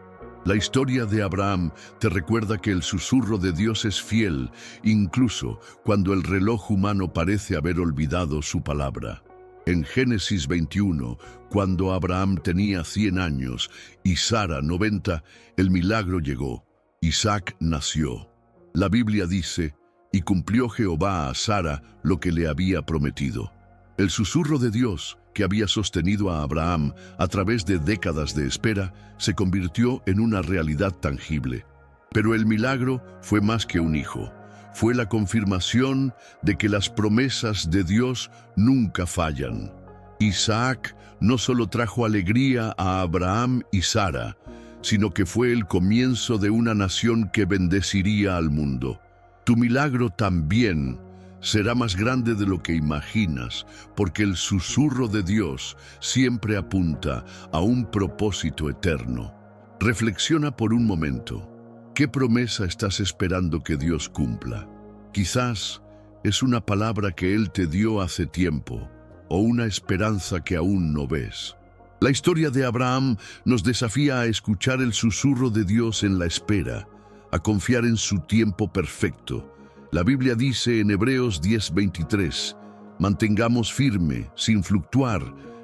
Speaker 1: La historia de Abraham te recuerda que el susurro de Dios es fiel, incluso cuando el reloj humano parece haber olvidado su palabra. En Génesis 21, cuando Abraham tenía 100 años y Sara 90, el milagro llegó. Isaac nació. La Biblia dice: y cumplió Jehová a Sara lo que le había prometido. El susurro de Dios, que había sostenido a Abraham a través de décadas de espera, se convirtió en una realidad tangible. Pero el milagro fue más que un hijo. Fue la confirmación de que las promesas de Dios nunca fallan. Isaac no solo trajo alegría a Abraham y Sara, sino que fue el comienzo de una nación que bendeciría al mundo. Tu milagro también será más grande de lo que imaginas, porque el susurro de Dios siempre apunta a un propósito eterno. Reflexiona por un momento. ¿Qué promesa estás esperando que Dios cumpla? Quizás es una palabra que Él te dio hace tiempo, o una esperanza que aún no ves. La historia de Abraham nos desafía a escuchar el susurro de Dios en la espera, a confiar en su tiempo perfecto. La Biblia dice en Hebreos 10:23, mantengamos firme, sin fluctuar,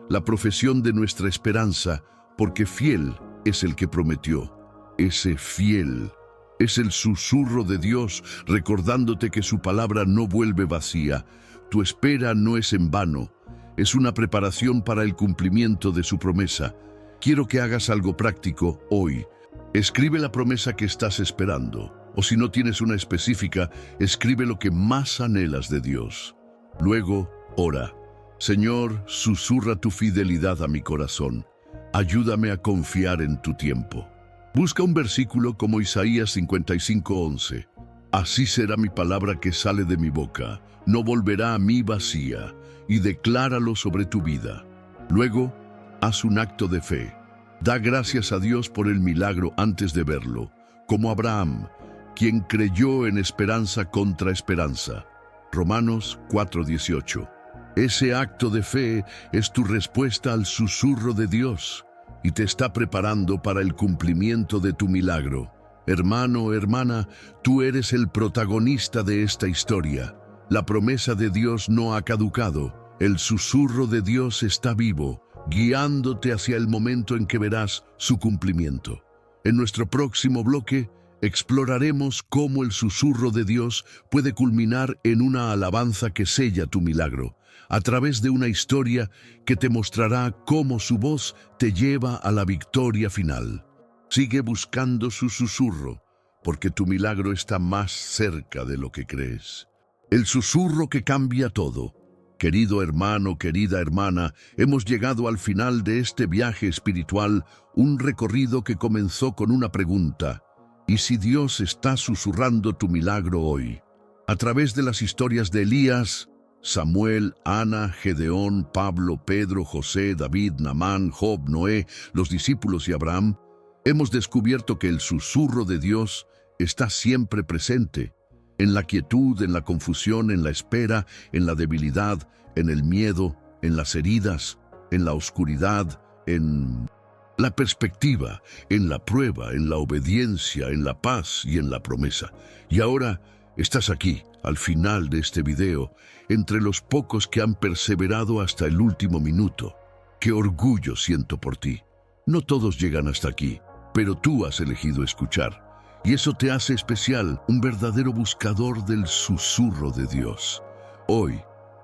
Speaker 1: la profesión de nuestra esperanza, porque fiel es el que prometió. Ese fiel es el susurro de Dios, recordándote que su palabra no vuelve vacía. Tu espera no es en vano, es una preparación para el cumplimiento de su promesa. Quiero que hagas algo práctico hoy. Escribe la promesa que estás esperando. O si no tienes una específica, escribe lo que más anhelas de Dios. Luego, ora. Señor, susurra tu fidelidad a mi corazón. Ayúdame a confiar en tu tiempo. Busca un versículo como Isaías 55:11. Así será mi palabra que sale de mi boca, no volverá a mí vacía, y decláralo sobre tu vida. Luego, haz un acto de fe. Da gracias a Dios por el milagro antes de verlo, como Abraham, quien creyó en esperanza contra esperanza. Romanos 4:18. Ese acto de fe es tu respuesta al susurro de Dios y te está preparando para el cumplimiento de tu milagro. Hermano, hermana, tú eres el protagonista de esta historia. La promesa de Dios no ha caducado. El susurro de Dios está vivo, guiándote hacia el momento en que verás su cumplimiento. En nuestro próximo bloque, exploraremos cómo el susurro de Dios puede culminar en una alabanza que sella tu milagro, a través de una historia que te mostrará cómo su voz te lleva a la victoria final. Sigue buscando su susurro, porque tu milagro está más cerca de lo que crees. El susurro que cambia todo. Querido hermano, querida hermana, hemos llegado al final de este viaje espiritual, un recorrido que comenzó con una pregunta. ¿Y si Dios está susurrando tu milagro hoy? A través de las historias de Elías, Samuel, Ana, Gedeón, Pablo, Pedro, José, David, Naamán, Job, Noé, los discípulos y Abraham, hemos descubierto que el susurro de Dios está siempre presente, en la quietud, en la confusión, en la espera, en la debilidad, en el miedo, en las heridas, en la oscuridad, en la perspectiva, en la prueba, en la obediencia, en la paz y en la promesa. Y ahora estás aquí, al final de este video, entre los pocos que han perseverado hasta el último minuto. ¡Qué orgullo siento por ti! No todos llegan hasta aquí, pero tú has elegido escuchar. Y eso te hace especial, un verdadero buscador del susurro de Dios. Hoy,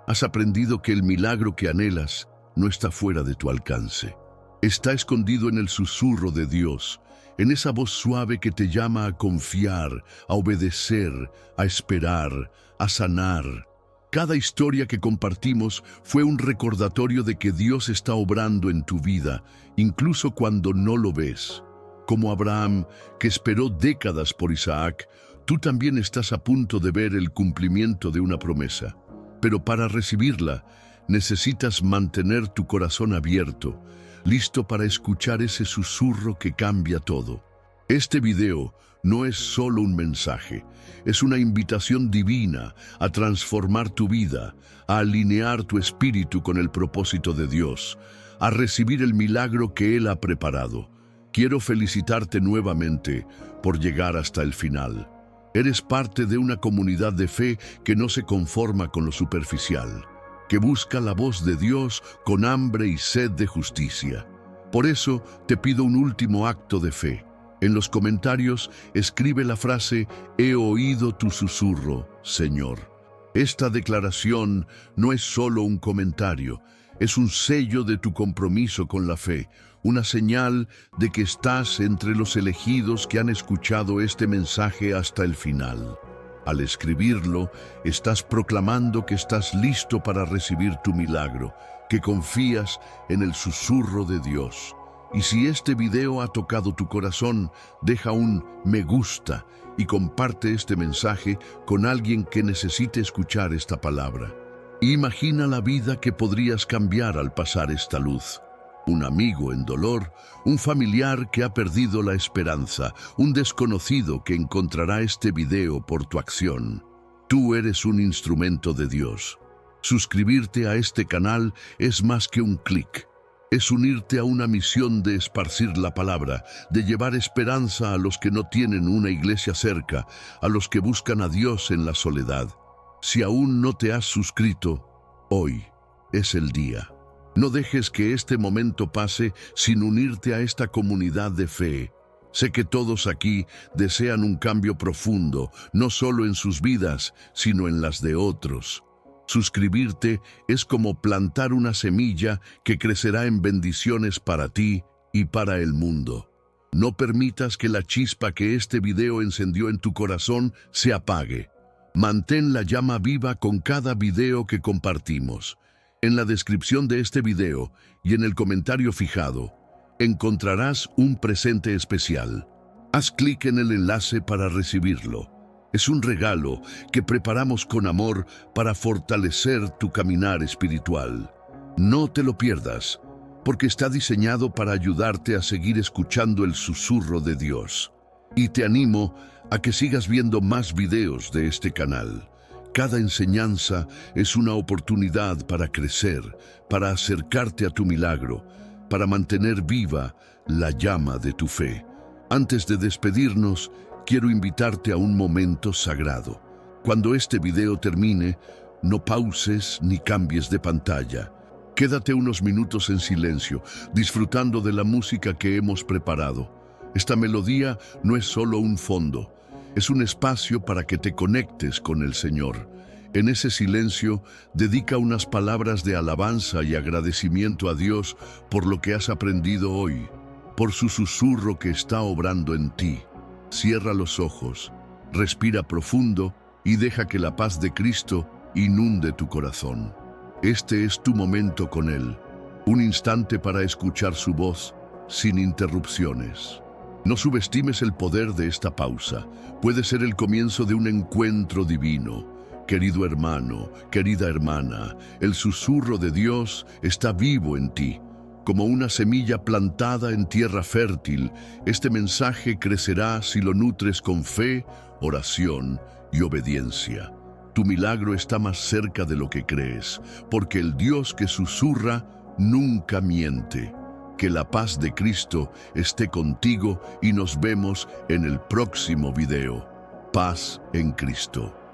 Speaker 1: has aprendido que el milagro que anhelas no está fuera de tu alcance. Está escondido en el susurro de Dios, en esa voz suave que te llama a confiar, a obedecer, a esperar, a sanar. Cada historia que compartimos fue un recordatorio de que Dios está obrando en tu vida, incluso cuando no lo ves. Como Abraham, que esperó décadas por Isaac, tú también estás a punto de ver el cumplimiento de una promesa. Pero para recibirla, necesitas mantener tu corazón abierto, listo para escuchar ese susurro que cambia todo. Este video no es solo un mensaje, es una invitación divina a transformar tu vida, a alinear tu espíritu con el propósito de Dios, a recibir el milagro que Él ha preparado. Quiero felicitarte nuevamente por llegar hasta el final. Eres parte de una comunidad de fe que no se conforma con lo superficial, que busca la voz de Dios con hambre y sed de justicia. Por eso te pido un último acto de fe. En los comentarios escribe la frase: «He oído tu susurro, Señor». Esta declaración no es solo un comentario, es un sello de tu compromiso con la fe, una señal de que estás entre los elegidos que han escuchado este mensaje hasta el final. Al escribirlo, estás proclamando que estás listo para recibir tu milagro, que confías en el susurro de Dios. Y si este video ha tocado tu corazón, deja un me gusta y comparte este mensaje con alguien que necesite escuchar esta palabra. Imagina la vida que podrías cambiar al pasar esta luz. Un amigo en dolor, un familiar que ha perdido la esperanza, un desconocido que encontrará este video por tu acción. Tú eres un instrumento de Dios. Suscribirte a este canal es más que un clic. Es unirte a una misión de esparcir la palabra, de llevar esperanza a los que no tienen una iglesia cerca, a los que buscan a Dios en la soledad. Si aún no te has suscrito, hoy es el día. No dejes que este momento pase sin unirte a esta comunidad de fe. Sé que todos aquí desean un cambio profundo, no solo en sus vidas, sino en las de otros. Suscribirte es como plantar una semilla que crecerá en bendiciones para ti y para el mundo. No permitas que la chispa que este video encendió en tu corazón se apague. Mantén la llama viva con cada video que compartimos. En la descripción de este video y en el comentario fijado, encontrarás un presente especial. Haz clic en el enlace para recibirlo. Es un regalo que preparamos con amor para fortalecer tu caminar espiritual. No te lo pierdas, porque está diseñado para ayudarte a seguir escuchando el susurro de Dios. Y te animo a que sigas viendo más videos de este canal. Cada enseñanza es una oportunidad para crecer, para acercarte a tu milagro, para mantener viva la llama de tu fe. Antes de despedirnos, quiero invitarte a un momento sagrado. Cuando este video termine, no pauses ni cambies de pantalla. Quédate unos minutos en silencio, disfrutando de la música que hemos preparado. Esta melodía no es solo un fondo, es un espacio para que te conectes con el Señor. En ese silencio, dedica unas palabras de alabanza y agradecimiento a Dios por lo que has aprendido hoy, por su susurro que está obrando en ti. Cierra los ojos, respira profundo y deja que la paz de Cristo inunde tu corazón. Este es tu momento con Él, un instante para escuchar su voz sin interrupciones. No subestimes el poder de esta pausa. Puede ser el comienzo de un encuentro divino. Querido hermano, querida hermana, el susurro de Dios está vivo en ti. Como una semilla plantada en tierra fértil, este mensaje crecerá si lo nutres con fe, oración y obediencia. Tu milagro está más cerca de lo que crees, porque el Dios que susurra nunca miente. Que la paz de Cristo esté contigo y nos vemos en el próximo video. Paz en Cristo.